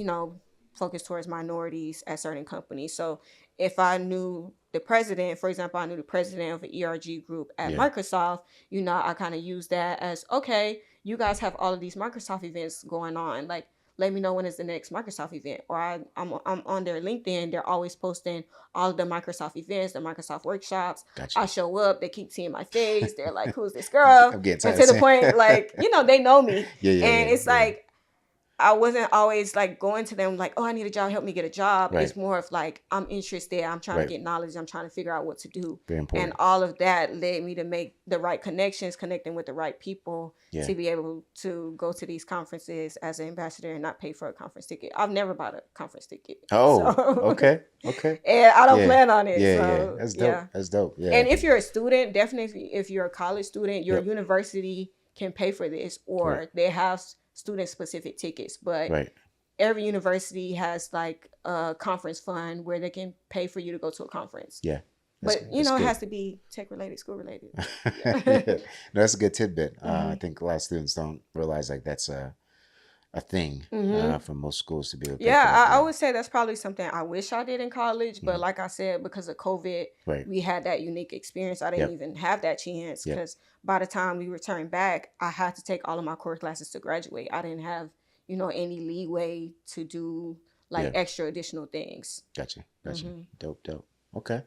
focused towards minorities at certain companies. So if I knew the president, for example, I knew the president of an ERG group at Microsoft, I kind of used that as, okay, you guys have all of these Microsoft events going on. Let me know when is the next Microsoft event. Or I'm on their LinkedIn. They're always posting all of the Microsoft events, the Microsoft workshops. Gotcha. I show up. They keep seeing my face. They're like, who's this girl? I'm getting and to the point, they know me. And it's I wasn't always going to them oh, I need a job, help me get a job. Right. It's more of I'm interested, I'm trying to get knowledge, I'm trying to figure out what to do. Very important. And all of that led me to make the right connections, connecting with the right people to be able to go to these conferences as an ambassador and not pay for a conference ticket. I've never bought a conference ticket. Oh, so. Okay. And I don't plan on it. Yeah. That's dope. That's dope. Yeah. And if you're a student, definitely if you're a college student, your university can pay for this, or they have student-specific tickets, but every university has a conference fund where they can pay for you to go to a conference. Yeah. But it has to be tech-related, school-related. No, that's a good tidbit. I think a lot of students don't realize that's a thing for most schools to be able to pay for that. I would say that's probably something I wish I did in college, but like I said, because of COVID, we had that unique experience. I didn't even have that chance because by the time we returned back, I had to take all of my core classes to graduate. I didn't have, any leeway to do extra additional things. Gotcha. Dope. Okay.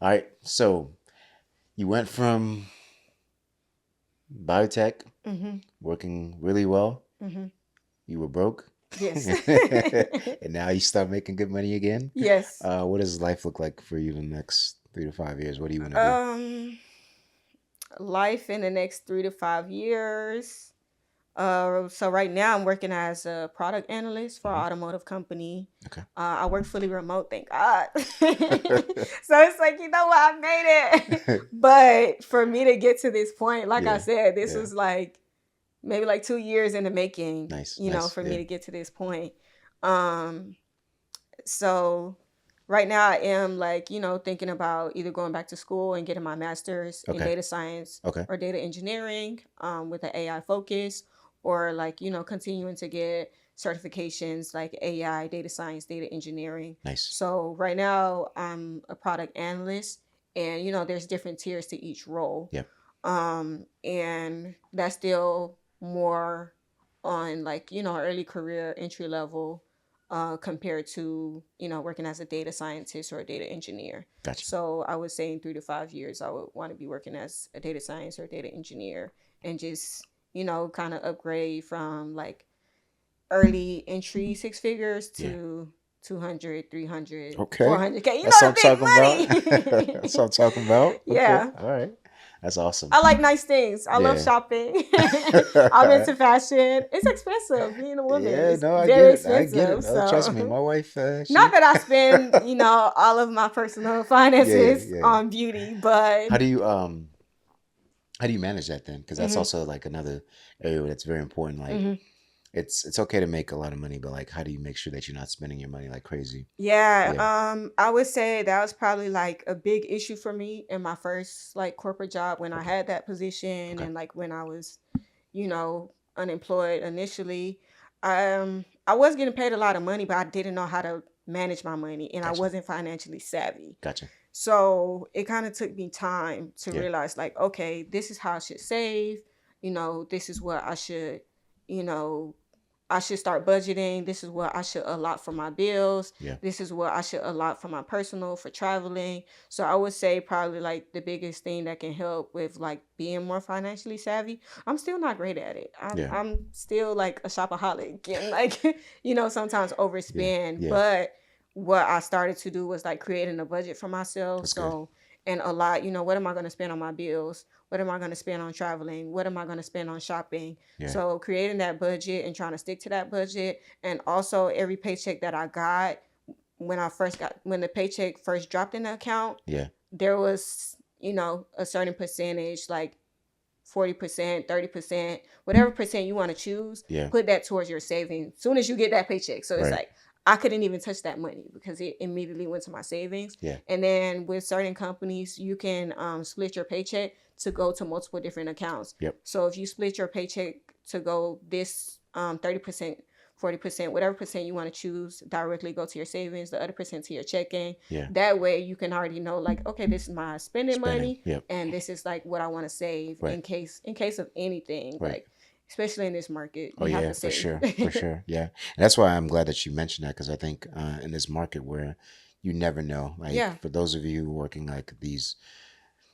All right. So you went from biotech, working really well. You were broke. Yes. And now you start making good money again. Yes. What does life look like for you in the next 3 to 5 years? What do you want to do? Um, Life in the next 3 to 5 years. So right now I'm working as a product analyst for an Hmm. automotive company. Okay. I work fully remote, thank God. So it's like, you know what, I made it. But for me to get to this point, like I Yeah. said, this Yeah. was like maybe like 2 years in the making, Nice. you know, Nice. for me Yeah. to get to this point. Um, so right now I am like, you know, thinking about either going back to school and getting my master's in Okay. data science Okay. or data engineering with an AI focus, or like, you know, continuing to get certifications like AI, data science, data engineering. Nice. So right now I'm a product analyst, and you know, there's different tiers to each role. Yeah. And that's still more on like, you know, early career entry level compared to, you know, working as a data scientist or a data engineer. Gotcha. So I would say in 3 to 5 years I would want to be working as a data science or data engineer, and just, you know, kind of upgrade from like early entry six figures Yeah. to 200, 300, Okay. 400K. You That's know, what I'm talking about. the big That's what I'm money. talking about. Okay. Yeah. All right. That's awesome. I like nice things. I love Yeah. shopping. I'm into fashion. It's expensive. Being a woman Yeah. is No, I get very it. I get it. expensive. No, trust me. So, My wife, not she. that I spend, you know, all of my personal Yeah. finances Yeah. on beauty, but How do you how do you manage that then? Because that's hmm also like another area that's very important. Like hmm it's okay to make a lot of money, but like how do you make sure that you're not spending your money like crazy? yeah, Yeah. I would say that was probably like a big issue for me in my first like corporate job when I Okay. had that position, Okay. and like when I was, you know, unemployed initially. I was getting paid a lot of money, but I didn't know how to manage my money, and I Gotcha. wasn't financially savvy. Gotcha. So it kind of took me time to Yeah. realize, like, okay, this is how I should save. You know, this is what I should, you know, I should start budgeting. This is what I should allot for my bills. Yeah. This is what I should allot for my personal, for traveling. So I would say probably like the biggest thing that can help with like being more financially savvy. I'm still not great at it. I'm Yeah. I'm still like a shopaholic and like you know, sometimes Yeah. overspend. Yeah. But what I started to do was like creating a budget for myself. That's good. So, and a lot, you know, what am I going to spend on my bills? What am I going to spend on traveling? What am I going to spend on shopping? Yeah. So creating that budget and trying to stick to that budget. And also every paycheck that I got, when the paycheck first dropped in the account, Yeah. there was, you know, a certain percentage, like 40%, 30%, whatever percent you want to choose, Yeah. put that towards your savings as soon as you get that paycheck. So it's Right. like I couldn't even touch that money because it immediately went to my savings. Yeah. And then with certain companies, you can split your paycheck to go to multiple different accounts. Yep. So if you split your paycheck to go this 30%, 40%, whatever percent you want to choose, directly go to your savings, the other percent to your checking. Yeah. That way you can already know, like, okay, this is my spending Spending. money, Yep. and this is like what I want to save Right. in case of anything. Right. Like, especially in this market, Oh you have yeah, to for save. sure, for sure. Yeah, and that's why I'm glad that you mentioned that because I think in this market where you never know, like Yeah. for those of you working like these,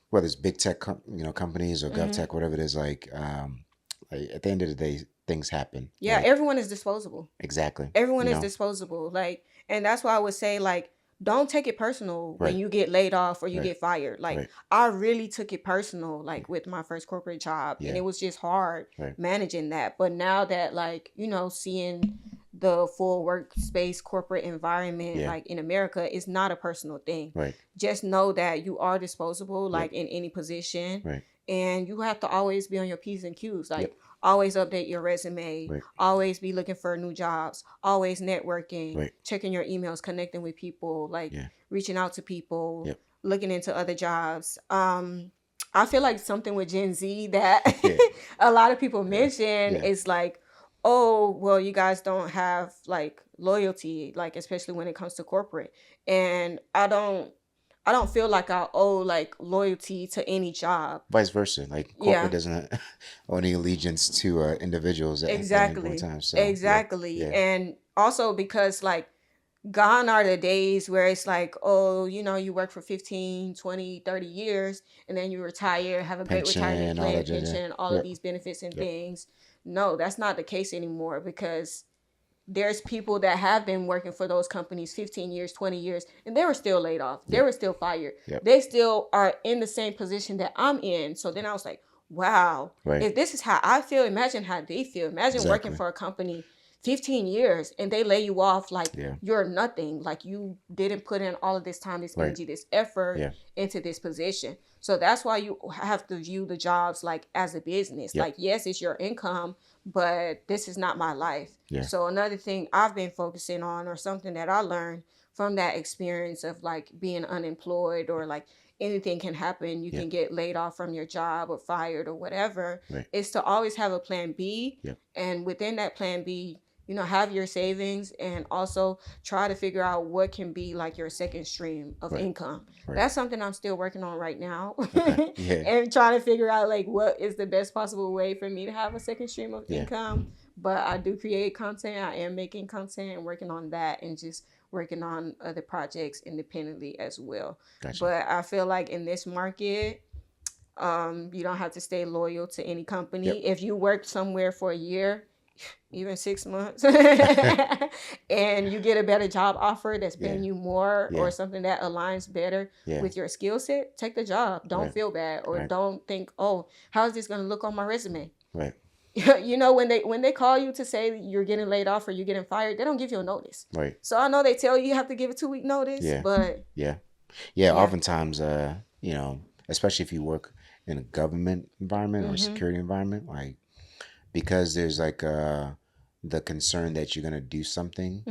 whether it's big tech, companies or gov hmm tech, whatever it is, like at the end of the day, things happen. Yeah, Like everyone is disposable. exactly, Everyone you is know, disposable. Like, and that's why I would say, like, don't take it personal when right, you get laid off or you right, get fired. Like, right, I really took it personal, yeah, like with my first corporate job, and yeah, it was just hard right, managing that. But now that, like, you know, seeing the full workspace corporate environment, yeah, like in America, is not a personal thing. right, Just know that you are disposable, yep, like in any position, right, and you have to always be on your P's and Q's. yep, Like, always update your resume, right, always be looking for new jobs, always networking, right, checking your emails, connecting with people, like yeah, reaching out to people, yep, looking into other jobs. I feel like something with Gen Z that yeah, a lot of people yeah, mention yeah, is like, oh, well, you guys don't have like loyalty, like especially when it comes to corporate. And I don't feel like I owe like loyalty to any job. vice versa. Like corporate Yeah. doesn't owe any allegiance to individuals at any point in Exactly. time. So yeah, Exactly. yeah, And also because like gone are the days where it's like, oh, you know, you work for 15, 20, 30 years and then you retire, have a great retirement pension, all plan, that. Yeah, pension, all of yep, these benefits and yep, things. No, that's not the case anymore because there's people that have been working for those companies 15 years, 20 years, and they were still laid off. They were still fired. They still are in the same position that I'm in. So then I was like, wow, if this is how I feel, imagine how they feel. Imagine working for a company 15 years and they lay you off like you're nothing. Like you didn't put in all of this time, this energy, this effort into this position. So that's why you have to view the jobs like as a business. Like, yes, it's your income, but this is not my life. So another thing I've been focusing on, or something that I learned from that experience of like being unemployed, or like anything can happen, you can get laid off from your job or fired or whatever, is to always have a plan B. And within that plan B, you know, have your savings, and also try to figure out what can be like your second stream of income. That's something I'm still working on right now. And trying to figure out like what is the best possible way for me to have a second stream of income. But I do create content. I am making content and working on that, and just working on other projects independently as well. But I feel like in this market, you don't have to stay loyal to any company. If you work somewhere for a year, even 6 months, and you get a better job offer that's paying you more, or something that aligns better with your skill set, take the job. Don't feel bad, or don't think, oh, how is this going to look on my resume? You know, when they call you to say you're getting laid off or you're getting fired, they don't give you a notice. So I know they tell you have to give a 2-week notice, but oftentimes, you know, especially if you work in a government environment or security environment, like, because there's like the concern that you're gonna do something.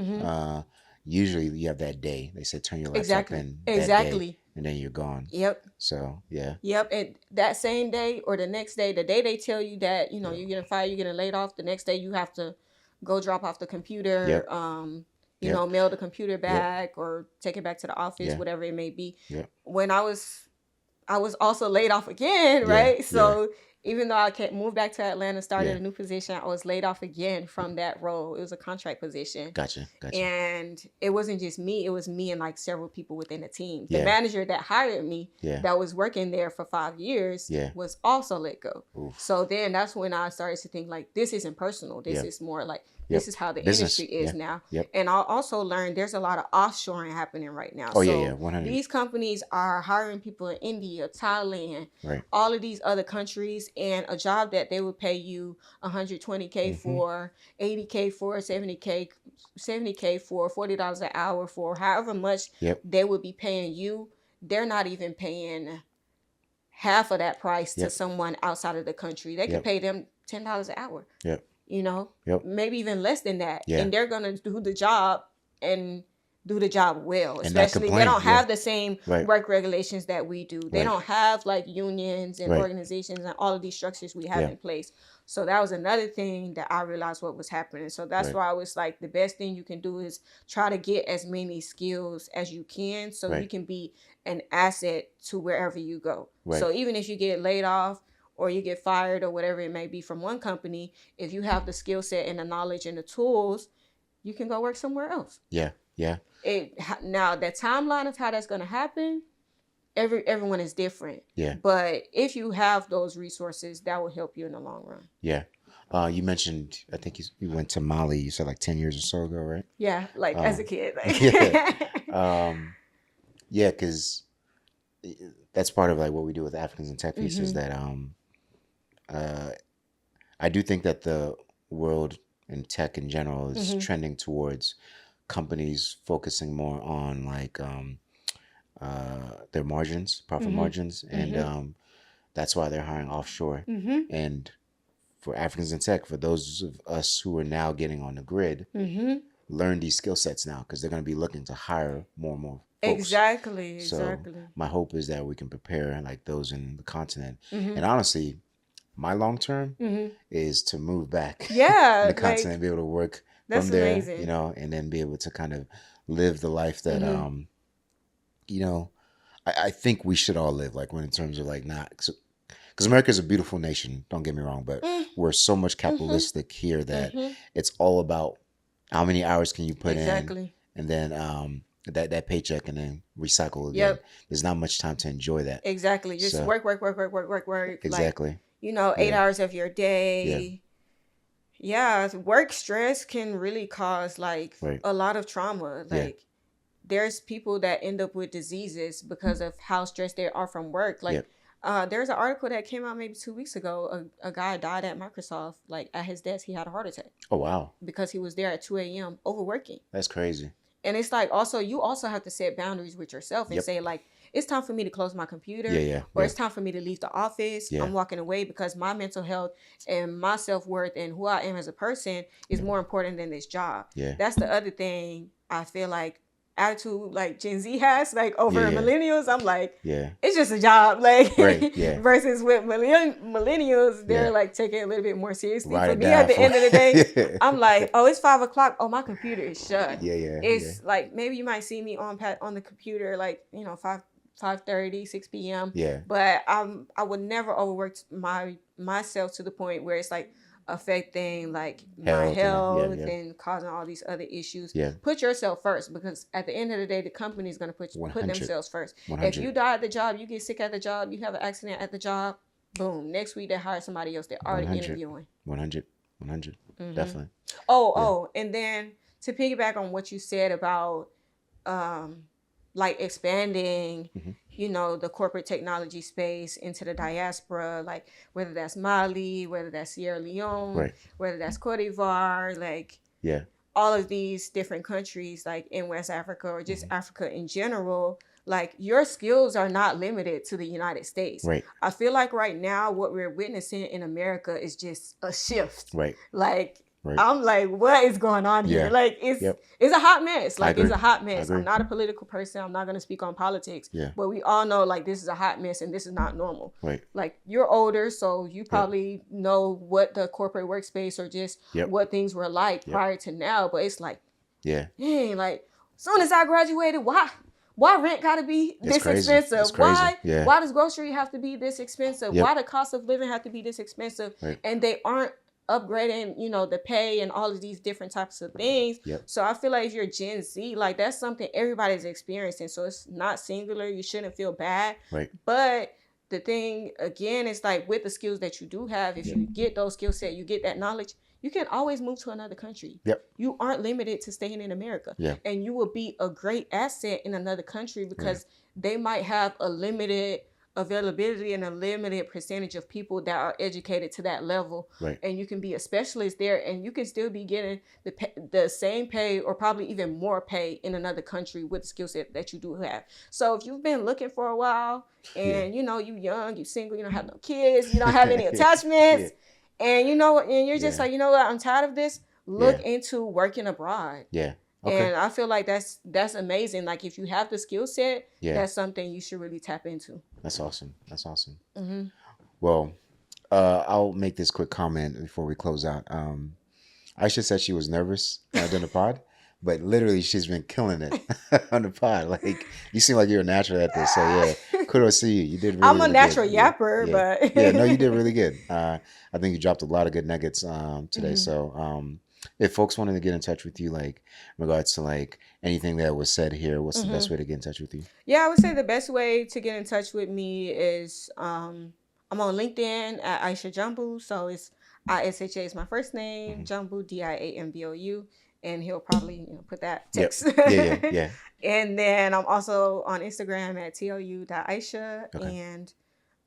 Usually you have that day. They say turn your laptop in that day, and then you're gone. So and that same day or the next day, the day they tell you that, you know, you're getting fired, you're getting laid off, the next day you have to go drop off the computer, you know, mail the computer back, or take it back to the office, whatever it may be. When I was also laid off again, right? So even though I can't move back to Atlanta, started a new position, I was laid off again from that role. It was a contract position. Gotcha. And it wasn't just me. It was me and like several people within the team. The manager that hired me, that was working there for 5 years, was also let go. So then that's when I started to think like, this isn't personal. This is more like, this is how the industry is now. And I also learned there's a lot of offshoring happening right now. 100. These companies are hiring people in India, Thailand, all of these other countries, and a job that they would pay you $120K for, $80K for, $70K for, $40 an hour for, however much they would be paying you. They're not even paying half of that price to someone outside of the country. They could pay them $10 an hour. You know, maybe even less than that. And they're going to do the job and do the job well. Especially they don't have the same work regulations that we do. They don't have like unions and organizations and all of these structures we have in place. So that was another thing that I realized what was happening. So that's why I was like, the best thing you can do is try to get as many skills as you can, so you can be an asset to wherever you go. So even if you get laid off, or you get fired, or whatever it may be from one company, if you have the skill set and the knowledge and the tools, you can go work somewhere else. Now, the timeline of how that's going to happen, everyone is different. But if you have those resources, that will help you in the long run. You mentioned, I think you went to Mali, you said like 10 years or so ago, right? Yeah, like as a kid. Because that's part of like what we do with Africans in Tech Piece, is that I do think that the world in tech in general is trending towards companies focusing more on like their margins, profit margins, and that's why they're hiring offshore. And for Africans in Tech, for those of us who are now getting on the grid, learn these skill sets now, because they're going to be looking to hire more and more folks. Exactly. So my hope is that we can prepare like those in the continent. And honestly, my long term is to move back to the continent and be able to work from there, amazing. You know, and then be able to kind of live the life that, you know, I think we should all live, like, when in terms of like not, because America is a beautiful nation, don't get me wrong, but we're so much capitalistic here that it's all about how many hours can you put in, and then that paycheck, and then recycle again. There's not much time to enjoy that. Just work. Exactly. Like, you know, 8 hours of your day. Yeah, work stress can really cause like Right. a lot of trauma. Yeah. Like there's people that end up with diseases because of how stressed they are from work. Like Yep. there's an article that came out maybe 2 weeks ago. A guy died at Microsoft. Like at his desk, he had a heart attack Oh wow. because he was there at 2 a.m. overworking. That's crazy. And it's like also you also have to set boundaries with yourself and Yep. say like it's time for me to close my computer Yeah. or Yeah. it's time for me to leave the office. Yeah. I'm walking away because my mental health and my self-worth and who I am as a person is more important than this job. Yeah. That's the other thing I feel like attitude like Gen Z has like over Yeah. millennials. I'm like Yeah. it's just a job like Right. Yeah. versus with millennials they're Yeah. like taking it a little bit more seriously. Ride For or me die at the for end of the day it. I'm like, oh, it's 5 o'clock. Oh, my computer is shut. Yeah. It's like maybe you might see me on the computer like 5:30, 6 p.m. Yeah. But I would never overwork myself to the point where it's like affecting like my health Yeah. and causing all these other issues. Yeah. Put yourself first because at the end of the day, the company is going to put 100. themselves first. 100. If you die at the job, you get sick at the job, you have an accident at the job, boom. Next week they hire somebody else. They're already 100. interviewing. 100. Definitely. And then to piggyback on what you said about like expanding, the corporate technology space into the diaspora, like whether that's Mali, whether that's Sierra Leone, Right. whether that's Cote d'Ivoire, like Yeah. all of these different countries, like in West Africa or just Africa in general, like your skills are not limited to the United States. Right. I feel like right now what we're witnessing in America is just a shift. Right. Like Right. I'm like, what is going on here? Yeah. Like it's a hot mess. Like it's a hot mess. agree. I'm not a political person. I'm not gonna speak on politics. Yeah. But we all know like this is a hot mess and this is not normal. Right. Like you're older, so you probably know what the corporate workspace or just what things were like prior to now. But it's like, dang, like soon as I graduated, why rent gotta be this expensive? It's crazy. Why does grocery have to be this expensive? Yep. Why the cost of living have to be this expensive? Right. And they aren't upgrading, the pay and all of these different types of things. Yep. So I feel like if you're Gen Z, like that's something everybody's experiencing. So it's not singular. You shouldn't feel bad. Right. But the thing again is like with the skills that you do have, if you get those skill set, you get that knowledge, you can always move to another country. Yep. You aren't limited to staying in America. Yeah. And you will be a great asset in another country because they might have a limited availability and a limited percentage of people that are educated to that level. Right. And you can be a specialist there and you can still be getting the same pay or probably even more pay in another country with the skill set that you do have. So if you've been looking for a while and you young, you single, you don't have no kids, you don't have any attachments, and and you're just like, what, I'm tired of this, look into working abroad. Yeah. Okay. And I feel like that's amazing. Like if you have the skill set, that's something you should really tap into. That's awesome. Well, I'll make this quick comment before we close out. Aisha said she was nervous during the pod, but literally she's been killing it on the pod. Like you seem like you're a natural at this. So kudos to you. You did really, I'm a really natural good. yapper, but no, you did really good. I think you dropped a lot of good nuggets today. So if folks wanted to get in touch with you, like in regards to like anything that was said here, what's the best way to get in touch with you? Yeah, I would say the best way to get in touch with me is I'm on LinkedIn at Aisha Diambou. So it's ISHA is my first name, Diambou, Diambou, and he'll probably put that text. Yeah. And then I'm also on Instagram at tou.aisha, and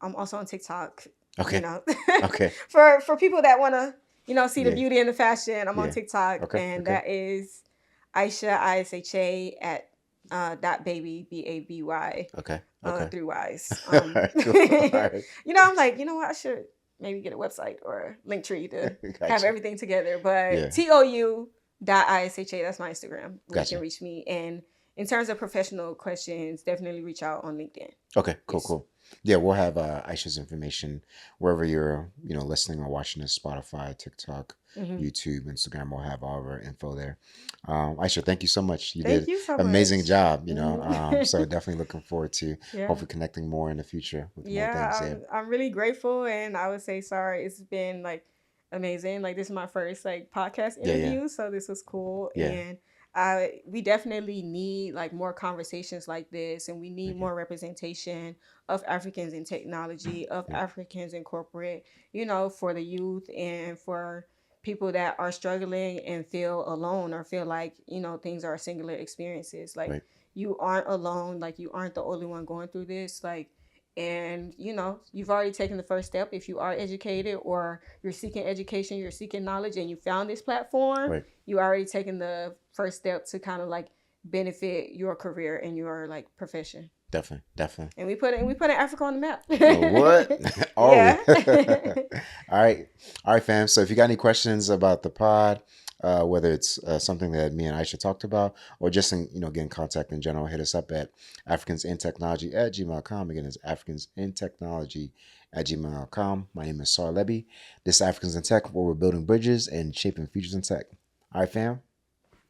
I'm also on TikTok. Okay. Okay. For people that want to see the beauty and the fashion, I'm on TikTok, and that is Aisha ISHA at .baby BABY. Okay. 3 Y's. All right. I'm like, what? I should maybe get a website or a link tree to have everything together. But TOU.ISHA, that's my Instagram. You can reach me. And in terms of professional questions, definitely reach out on LinkedIn. Okay, cool. Yeah, we'll have Aisha's information wherever you're, listening or watching this, Spotify, TikTok, YouTube, Instagram. We'll have all of our info there. Aisha, thank you so much. You did an amazing job, so definitely looking forward to hopefully connecting more in the future with more things. I'm really grateful, and I would say sorry. It's been like amazing. Like this is my first like podcast interview, so this was cool. And we definitely need like more conversations like this, and we need more representation of Africans in technology, of Africans in corporate, for the youth and for people that are struggling and feel alone or feel like, things are singular experiences. Like, Right. you aren't alone. Like, you aren't the only one going through this. Like, and you've already taken the first step. If you are educated or you're seeking education, you're seeking knowledge, and you found this platform, Right. you already taken the first step to kind of like benefit your career and your like profession. Definitely. Definitely. And we put Africa on the map. What? Are we? Yeah. All right. All right, fam. So if you got any questions about the pod, whether it's something that me and Aisha talked about, or just get in contact in general, hit us up at africansinTechnology@gmail.com. Again, it's africansinTechnology@gmail.com. My name is Sahr Lebbie. This is Africans in Tech, where we're building bridges and shaping futures in tech. All right, fam.